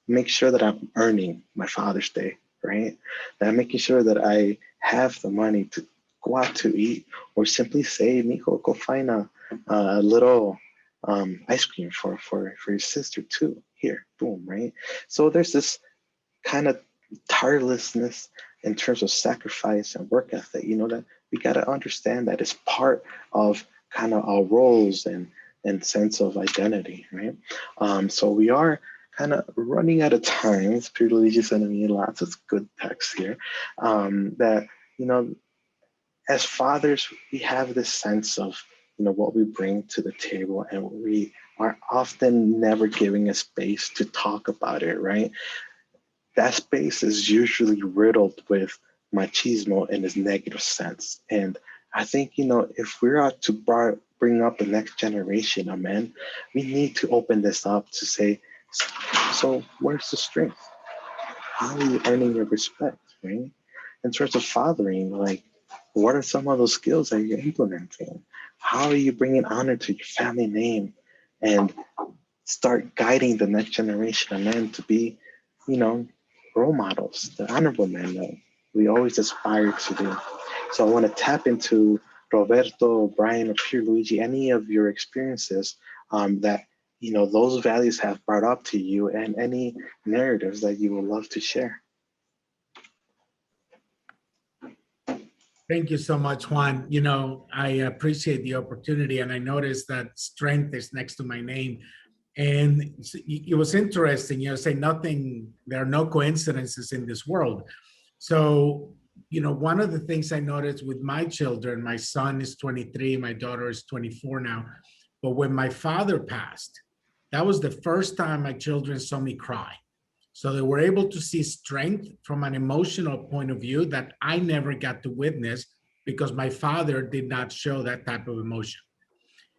make sure that I'm earning my Father's Day, right? That I'm making sure that I have the money to go out to eat, or simply say, Mijo, go find a little ice cream for your sister too. Here, boom, right? So there's this kind of tirelessness in terms of sacrifice and work ethic, that we got to understand that it's part of kind of our roles and sense of identity, right? So we are kind of running out of time. Spirit Luigi sending me lots of good texts here. That, as fathers, we have this sense of, what we bring to the table, and we are often never giving a space to talk about it, right? That space is usually riddled with machismo in its negative sense. And I think, if we are to bring up the next generation of men, we need to open this up to say, so where's the strength? How are you earning your respect, right? In terms of fathering, like, what are some of those skills that you're implementing? How are you bringing honor to your family name and start guiding the next generation of men to be, role models, the honorable men that we always aspire to do? So I want to tap into Roberto, Brian, or Pierre Luigi, any of your experiences that, those values have brought up to you, and any narratives that you would love to share. Thank you so much, Juan. I appreciate the opportunity, and I noticed that strength is next to my name. And it was interesting, say nothing, there are no coincidences in this world. So, one of the things I noticed with my children, my son is 23, my daughter is 24 now, but when my father passed, that was the first time my children saw me cry. So they were able to see strength from an emotional point of view that I never got to witness because my father did not show that type of emotion.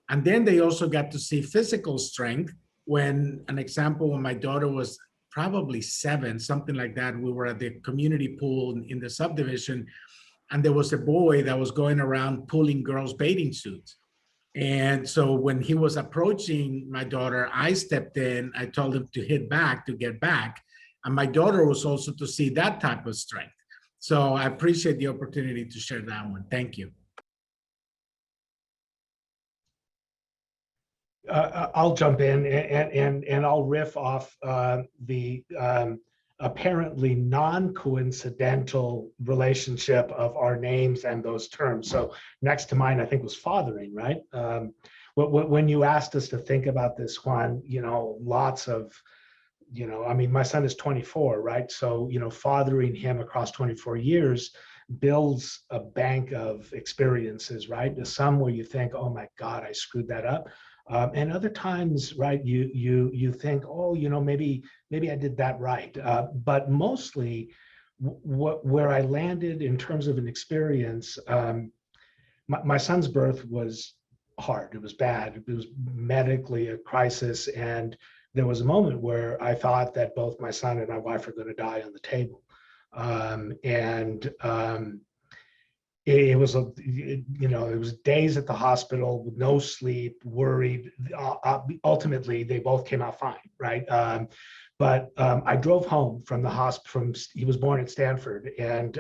And then they also got to see physical strength when, an example, when my daughter was probably 7, something like that. We were at the community pool in the subdivision, and there was a boy that was going around pulling girls' bathing suits. And so when he was approaching my daughter, I stepped in, I told him to hit back, to get back. And my daughter was also to see that type of strength. So I appreciate the opportunity to share that one. Thank you. I'll jump in and I'll riff off the apparently non-coincidental relationship of our names and those terms. So next to mine, I think, was fathering, right? When you asked us to think about this one, lots of, I mean, my son is 24, right? So, fathering him across 24 years builds a bank of experiences, right? There's some where you think, oh my God, I screwed that up. And other times, right, you think, oh, maybe I did that right. But mostly where I landed in terms of an experience, my son's birth was hard. It was bad. It was medically a crisis. And there was a moment where I thought that both my son and my wife were going to die on the table. It was days at the hospital with no sleep, worried. Ultimately, they both came out fine, right? But I drove home from the hospital. He was born at Stanford, and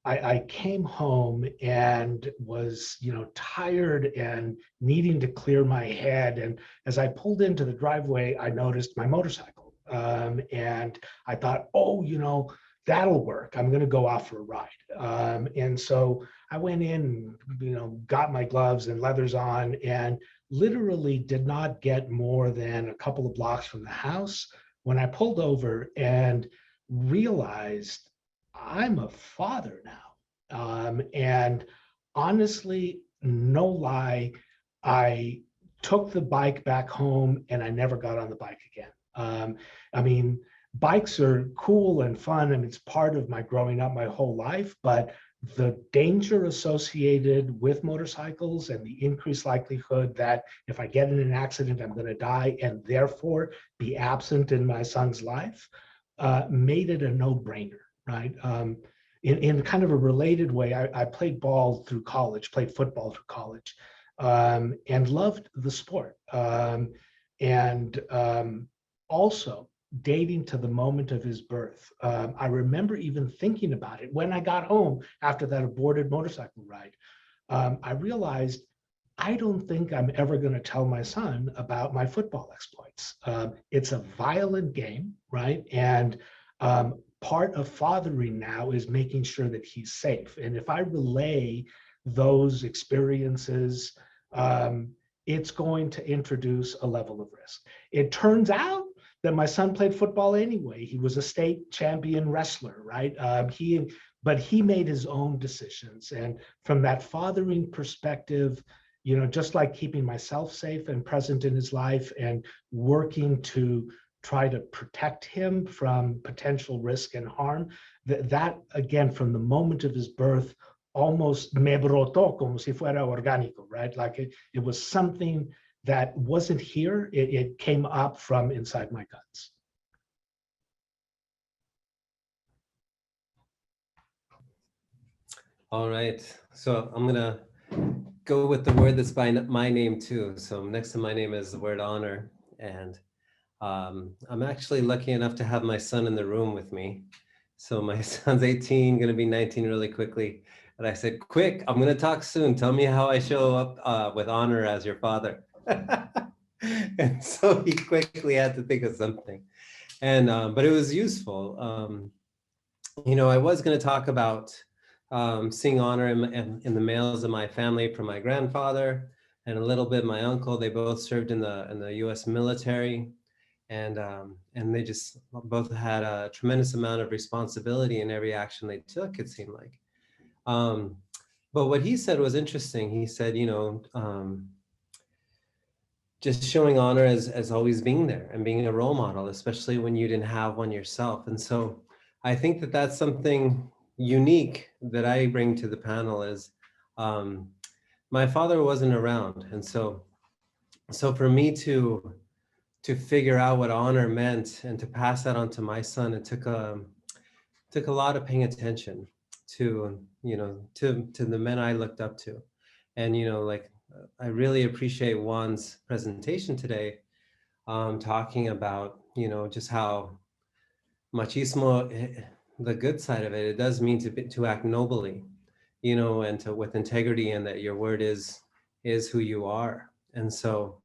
I came home and was, tired and needing to clear my head. And as I pulled into the driveway, I noticed my motorcycle, and I thought, oh, that'll work. I'm going to go off for a ride. And so I went in, got my gloves and leathers on, and literally did not get more than a couple of blocks from the house when I pulled over and realized I'm a father now. And honestly, no lie, I took the bike back home and I never got on the bike again. I mean, bikes are cool and fun, and it's part of my growing up my whole life, but the danger associated with motorcycles and the increased likelihood that if I get in an accident, I'm going to die and therefore be absent in my son's life, made it a no-brainer, right? In kind of a related way, I played ball through college, played football through college, and loved the sport. Also, dating to the moment of his birth, I remember even thinking about it when I got home after that aborted motorcycle ride. I realized I don't think I'm ever going to tell my son about my football exploits. It's a violent game, right? And part of fathering now is making sure that he's safe. And if I relay those experiences, it's going to introduce a level of risk. It turns out that my son played football anyway. He was a state champion wrestler, right? But he made his own decisions. And from that fathering perspective, just like keeping myself safe and present in his life and working to try to protect him from potential risk and harm, that again, from the moment of his birth, almost me brotó como si fuera orgánico, right? Like it was something that wasn't here, it came up from inside my guts. All right, so I'm gonna go with the word that's by my name too. So next to my name is the word honor. And I'm actually lucky enough to have my son in the room with me. So my son's 18, gonna be 19 really quickly. And I said, quick, I'm gonna talk soon. Tell me how I show up with honor as your father. And so he quickly had to think of something. And, but it was useful. I was gonna talk about seeing honor in the males of my family from my grandfather and a little bit my uncle. They both served in the U.S. military. And they just both had a tremendous amount of responsibility in every action they took, it seemed like. But what he said was interesting. He said, just showing honor as always being there and being a role model, especially when you didn't have one yourself. And so I think that that's something unique that I bring to the panel is my father wasn't around. And so for me to to figure out what honor meant and to pass that on to my son, it took a lot of paying attention to, to the men I looked up to. And, I really appreciate Juan's presentation today, talking about, just how machismo, the good side of it, it does mean to act nobly, and with integrity, and that your word is who you are. And so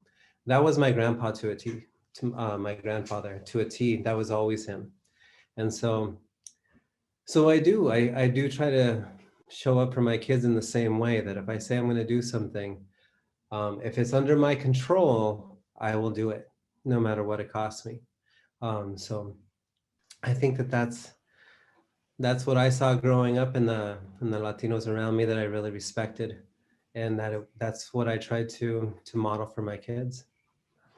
that was my grandpa to a T, my grandfather to a T. That was always him. And so I do try to show up for my kids in the same way, that if I say I'm going to do something, if it's under my control, I will do it, no matter what it costs me. So I think that's what I saw growing up in the Latinos around me that I really respected, and that's what I tried to model for my kids.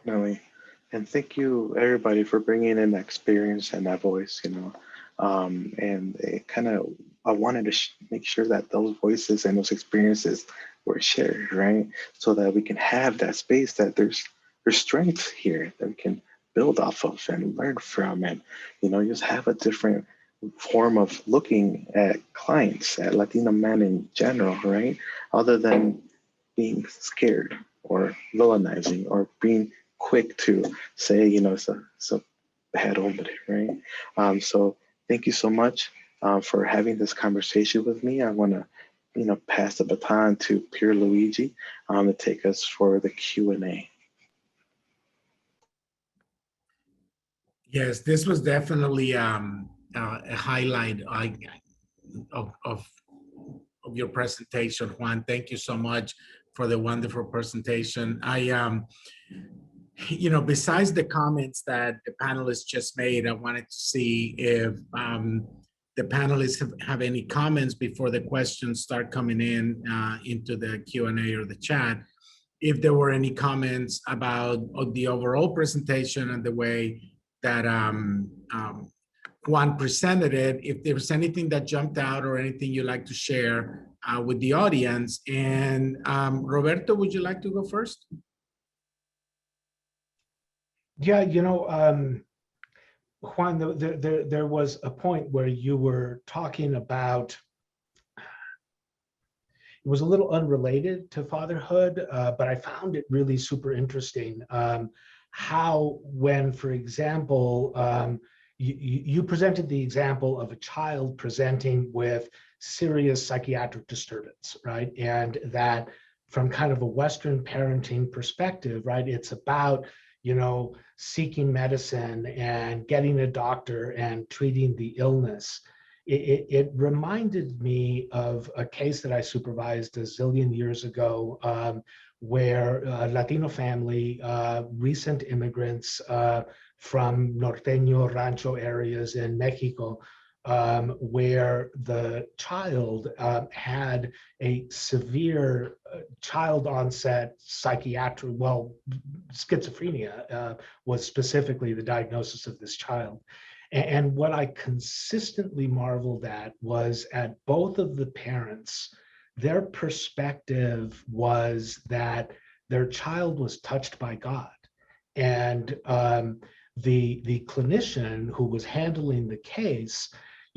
Definitely. And thank you, everybody, for bringing in that experience and that voice, and it kind of, I wanted to make sure that those voices and those experiences were shared, right? So that we can have that space, that there's strength here that we can build off of and learn from, and, just have a different form of looking at clients, at Latino men in general, right? Other than being scared or villainizing or being quick to say, it's a bad hombre, right? So thank you so much for having this conversation with me. I want to, pass the baton to Pierre Luigi to take us for the Q&A. Yes, this was definitely a highlight of your presentation, Juan. Thank you so much for the wonderful presentation. Besides the comments that the panelists just made, I wanted to see if the panelists have any comments before the questions start coming in into the Q&A or the chat. If there were any comments about the overall presentation and the way that Juan presented it, if there was anything that jumped out or anything you'd like to share with the audience. And Roberto, would you like to go first? Yeah, Juan, there was a point where you were talking about, it was a little unrelated to fatherhood, but I found it really super interesting. How when, for example, you presented the example of a child presenting with serious psychiatric disturbance, right? And that from kind of a Western parenting perspective, right, it's about, seeking medicine and getting a doctor and treating the illness. It reminded me of a case that I supervised a zillion years ago, where a Latino family, recent immigrants from Norteño Rancho areas in Mexico, where the child had a severe child onset psychiatric, schizophrenia was specifically the diagnosis of this child. And what I consistently marveled at was at both of the parents, their perspective was that their child was touched by God. And the clinician who was handling the case,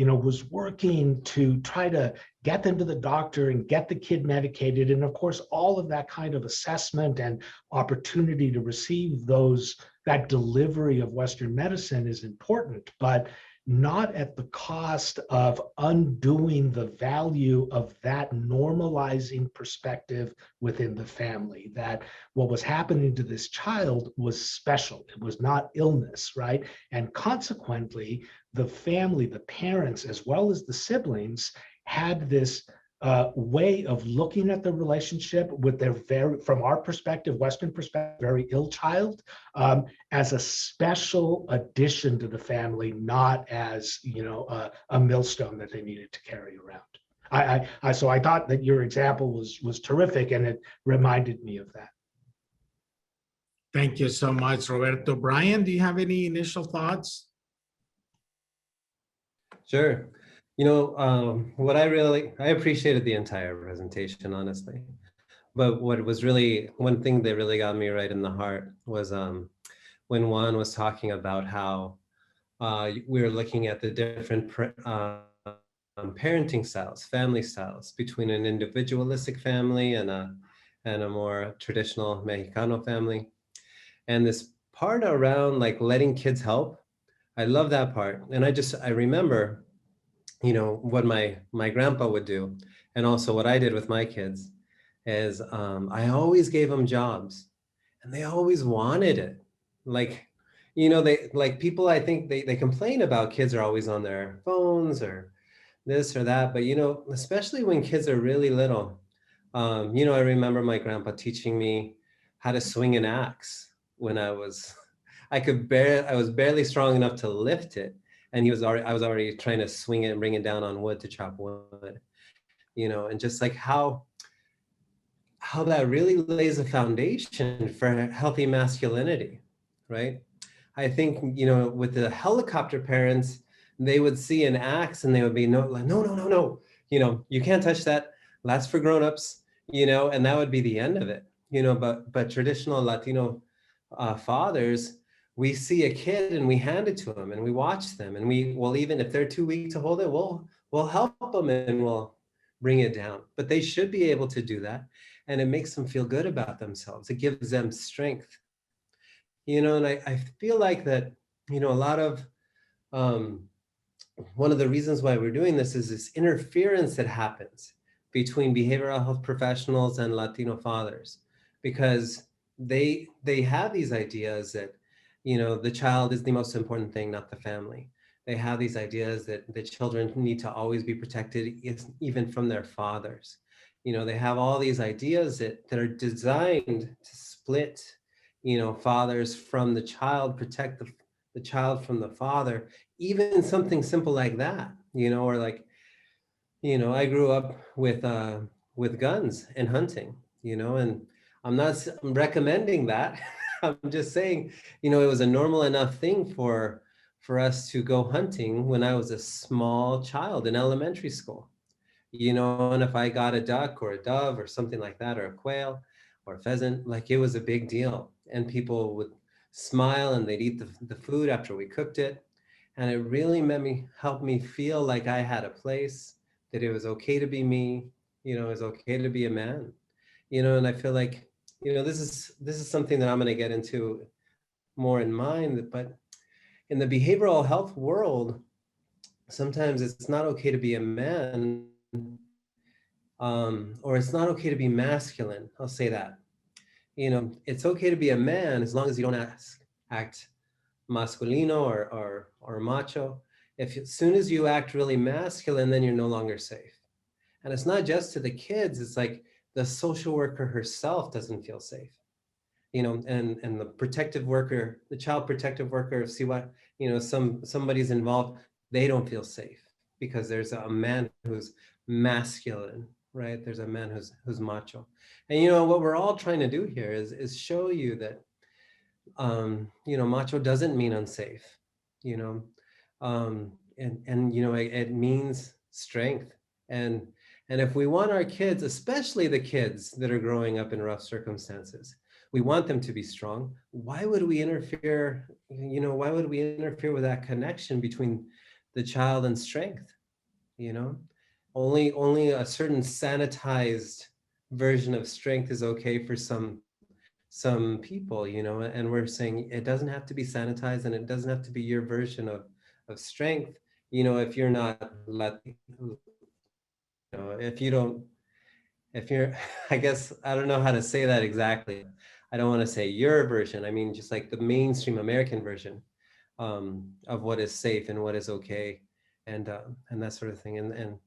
was working to try to get them to the doctor and get the kid medicated. And of course, all of that kind of assessment and opportunity to receive that delivery of Western medicine is important, but not at the cost of undoing the value of that normalizing perspective within the family, that what was happening to this child was special. It was not illness, right? And consequently, the family, the parents, as well as the siblings, had this way of looking at the relationship with their from our perspective, Western perspective, very ill child, as a special addition to the family, not as a millstone that they needed to carry around. So I thought that your example was terrific, and it reminded me of that. Thank you so much, Roberto. Brian, do you have any initial thoughts? Sure. What I appreciated the entire presentation, honestly. But what was really, one thing that really got me right in the heart was when Juan was talking about how we were looking at the different parenting styles, family styles, between an individualistic family and a more traditional Mexicano family. And this part around like letting kids help, I love that part. And I remember, you know, what my grandpa would do, and also what I did with my kids, is I always gave them jobs, and they always wanted it. Like, you know, they like people, I think they complain about kids are always on their phones or this or that, but you know, especially when kids are really little, you know, I remember my grandpa teaching me how to swing an axe when I was barely strong enough to lift it, and I was already trying to swing it and bring it down on wood to chop wood, you know, and just like how that really lays a foundation for healthy masculinity, right? I think, you know, with the helicopter parents, they would see an axe and they would be like, no, you know, you can't touch that. That's for grown-ups, you know, and that would be the end of it, you know. But traditional Latino fathers, we see a kid and we hand it to them and we watch them, and well, even if they're too weak to hold it, we'll help them and we'll bring it down. But they should be able to do that, and it makes them feel good about themselves. It gives them strength, you know. And I feel like that, you know, a lot of one of the reasons why we're doing this is this interference that happens between behavioral health professionals and Latino fathers, because they have these ideas that, you know, the child is the most important thing, not the family. They have these ideas that the children need to always be protected, even from their fathers. You know, they have all these ideas that are designed to split, you know, fathers from the child, protect the child from the father. Even something simple like that, you know, or like, you know, I grew up with guns and hunting, you know, and I'm not recommending that. I'm just saying, you know, it was a normal enough thing for us to go hunting when I was a small child in elementary school, you know. And if I got a duck or a dove or something like that, or a quail or a pheasant, like, it was a big deal, and people would smile and they'd eat the food after we cooked it. And it really helped me feel like I had a place, that it was okay to be me, you know, it was okay to be a man, you know. And I feel like, you know, this is something that I'm going to get into more in mind, but in the behavioral health world, sometimes it's not okay to be a man, or it's not okay to be masculine. I'll say that. You know, it's okay to be a man as long as you don't act masculino or macho. If as soon as you act really masculine, then you're no longer safe. And it's not just to the kids, it's like the social worker herself doesn't feel safe, you know, and the protective worker, the child protective worker, see what, you know, somebody's involved, they don't feel safe because there's a man who's masculine, right? There's a man who's macho. And, you know, what we're all trying to do here is show you that, you know, macho doesn't mean unsafe, you know, and you know, it means strength. And if we want our kids, especially the kids that are growing up in rough circumstances, we want them to be strong. Why would we interfere? You know, why would we interfere with that connection between the child and strength? You know, only a certain sanitized version of strength is okay for some people, you know. And we're saying it doesn't have to be sanitized, and it doesn't have to be your version of strength, you know. If you're not Latino, you know, if you're I guess I don't know how to say that exactly. I don't want to say your version, I mean just like the mainstream American version of what is safe and what is okay, and that sort of thing. And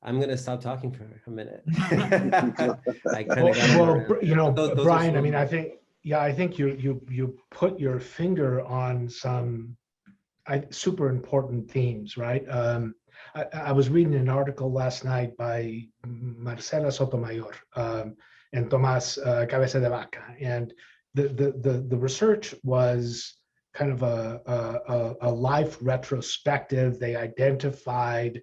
I'm going to stop talking for a minute. I kind of got you know, those Brian, I mean, I think you put your finger on some super important themes, right? I was reading an article last night by Marcela Sotomayor and Tomás Cabeza de Vaca, and the research was kind of a life retrospective. They identified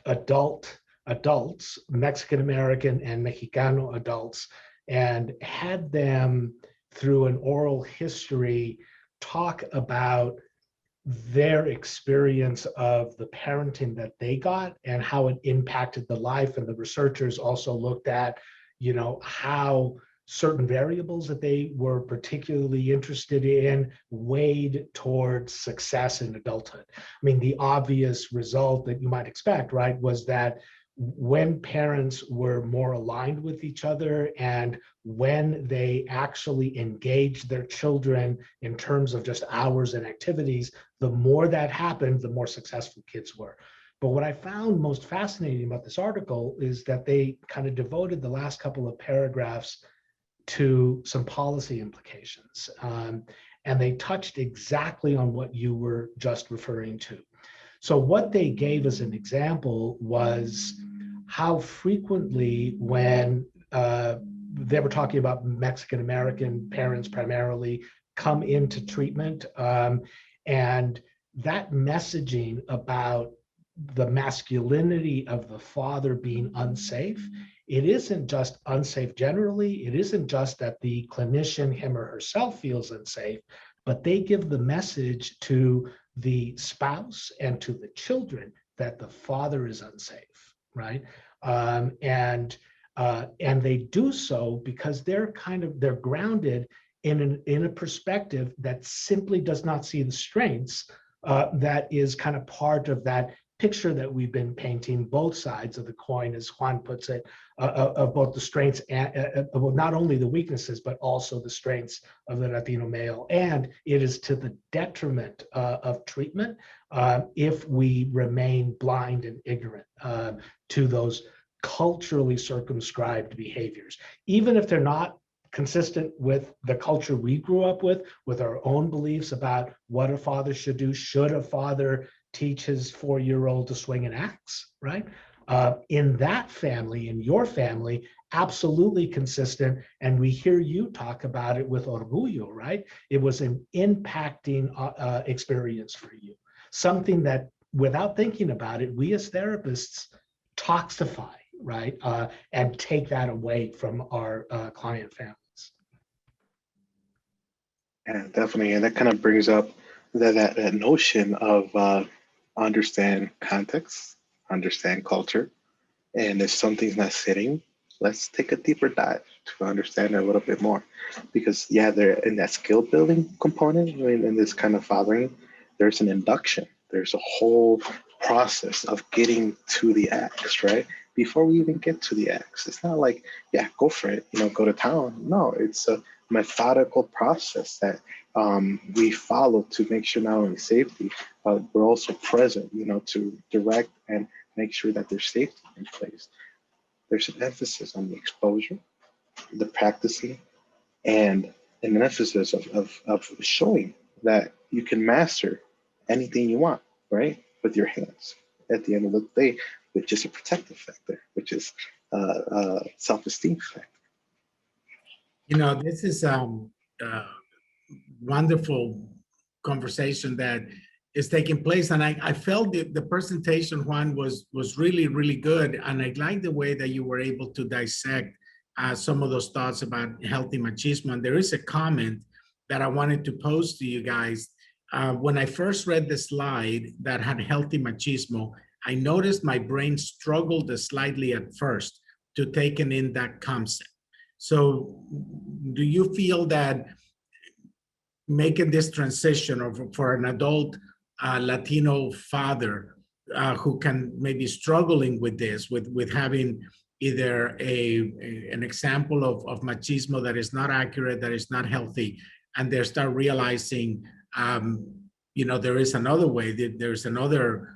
adults, Mexican American and Mexicano adults, and had them through an oral history, talk about their experience of the parenting that they got and how it impacted the life. And the researchers also looked at, how certain variables that they were particularly interested in weighed towards success in adulthood. I mean, the obvious result that you might expect, right, was that when parents were more aligned with each other and when they actually engaged their children in terms of just hours and activities, the more that happened, the more successful kids were. But what I found most fascinating about this article is that they kind of devoted the last couple of paragraphs to some policy implications. And they touched exactly on what you were just referring to. So what they gave as an example was how frequently when they were talking about Mexican-American parents primarily come into treatment, and that messaging about the masculinity of the father being unsafe, it isn't just unsafe generally, it isn't just that the clinician, him or herself, feels unsafe, but they give the message to the spouse and to the children that the father is unsafe, right? And they do so because they're grounded in a perspective that simply does not see the strengths that is kind of part of that picture that we've been painting, both sides of the coin, as Juan puts it, of both the strengths and not only the weaknesses, but also the strengths of the Latino male. And it is to the detriment of treatment if we remain blind and ignorant to those culturally circumscribed behaviors, even if they're not consistent with the culture we grew up with our own beliefs about what a father should do. Should a father teach his 4-year-old to swing an axe, right? In that family, in your family, absolutely consistent. And we hear you talk about it with orgullo, right? It was an impacting experience for you. Something that, without thinking about it, we as therapists toxify, right? And take that away from our client families. Yeah, definitely. And that kind of brings up that notion of understand context, understand culture. And if something's not sitting, let's take a deeper dive to understand it a little bit more. Because yeah, they're in that skill building component, in this kind of fathering, there's an induction. There's a whole process of getting to the axe, right? Before we even get to the axe, it's not like, yeah, go for it, go to town. No, it's a methodical process that we follow to make sure not only safety, but we're also present, to direct and make sure that there's safety in place. There's an emphasis on the exposure, the practicing, and an emphasis of showing that you can master anything you want, right? With your hands at the end of the day, which is a protective factor, which is a self-esteem factor. This is wonderful conversation that is taking place, and I felt the presentation, Juan, was really, really good, and I like the way that you were able to dissect some of those thoughts about healthy machismo. And there is a comment that I wanted to pose to you guys. When I first read the slide that had healthy machismo, I noticed my brain struggled slightly at first to take in that concept. So do you feel that making this transition for an adult Latino father who can maybe struggling with this, with having either an example of machismo that is not accurate, that is not healthy, and they start realizing, there is another way, there's another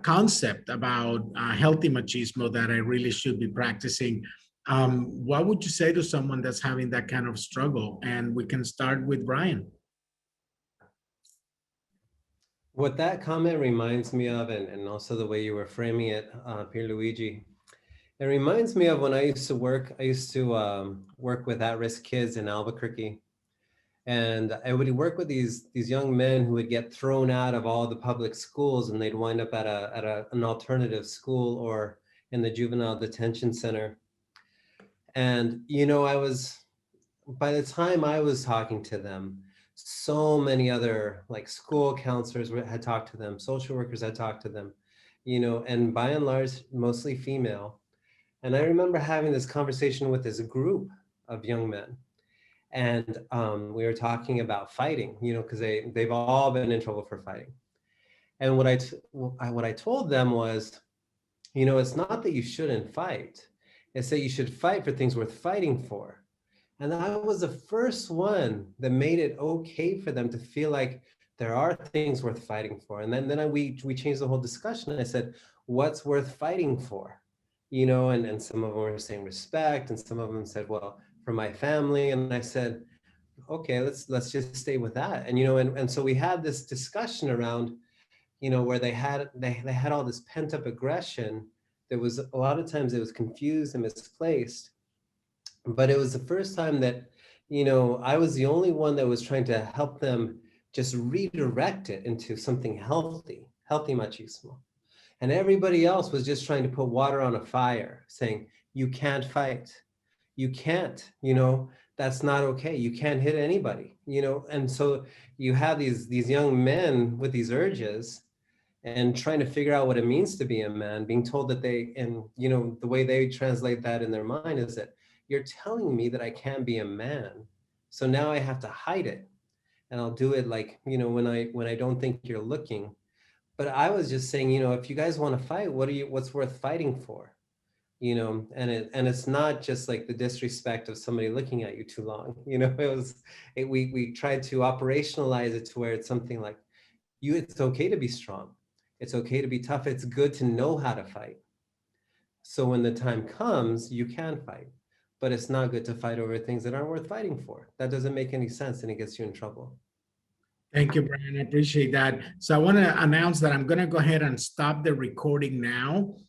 concept about healthy machismo that I really should be practicing. What would you say to someone that's having that kind of struggle? And we can start with Brian. What that comment reminds me of, and also the way you were framing it, Pierluigi, it reminds me of when I used to work. I used to work with at-risk kids in Albuquerque, and I would work with these young men who would get thrown out of all the public schools, and they'd wind up at an alternative school or in the juvenile detention center. And I was by the time I was talking to them, so many other like school counselors had talked to them, social workers had talked to them, you know, and by and large, mostly female. And I remember having this conversation with this group of young men. And we were talking about fighting, you know, because they've all been in trouble for fighting. And what I told them was, you know, it's not that you shouldn't fight. It's that you should fight for things worth fighting for. And I was the first one that made it okay for them to feel like there are things worth fighting for. And then we changed the whole discussion. I said, what's worth fighting for? You know, and some of them were saying respect, and some of them said, well, for my family. And I said, okay, let's just stay with that. And, you know, and so we had this discussion around, you know, where they had all this pent up aggression. There was a lot of times it was confused and misplaced, but it was the first time that, you know, I was the only one that was trying to help them just redirect it into something healthy machismo. And everybody else was just trying to put water on a fire, saying, you can't fight. You can't, you know, that's not okay. You can't hit anybody, you know? And so you have these young men with these urges and trying to figure out what it means to be a man, being told that and you know, the way they translate that in their mind is that you're telling me that I can't be a man. So now I have to hide it. And I'll do it like, you know, when I don't think you're looking. But I was just saying, you know, if you guys want to fight, what's worth fighting for? You know, and it's not just like the disrespect of somebody looking at you too long. You know, we tried to operationalize it to where it's something like, it's okay to be strong. It's okay to be tough. It's good to know how to fight. So when the time comes, you can fight, but it's not good to fight over things that aren't worth fighting for. That doesn't make any sense, and it gets you in trouble. Thank you, Brian. I appreciate that. So I want to announce that I'm going to go ahead and stop the recording now.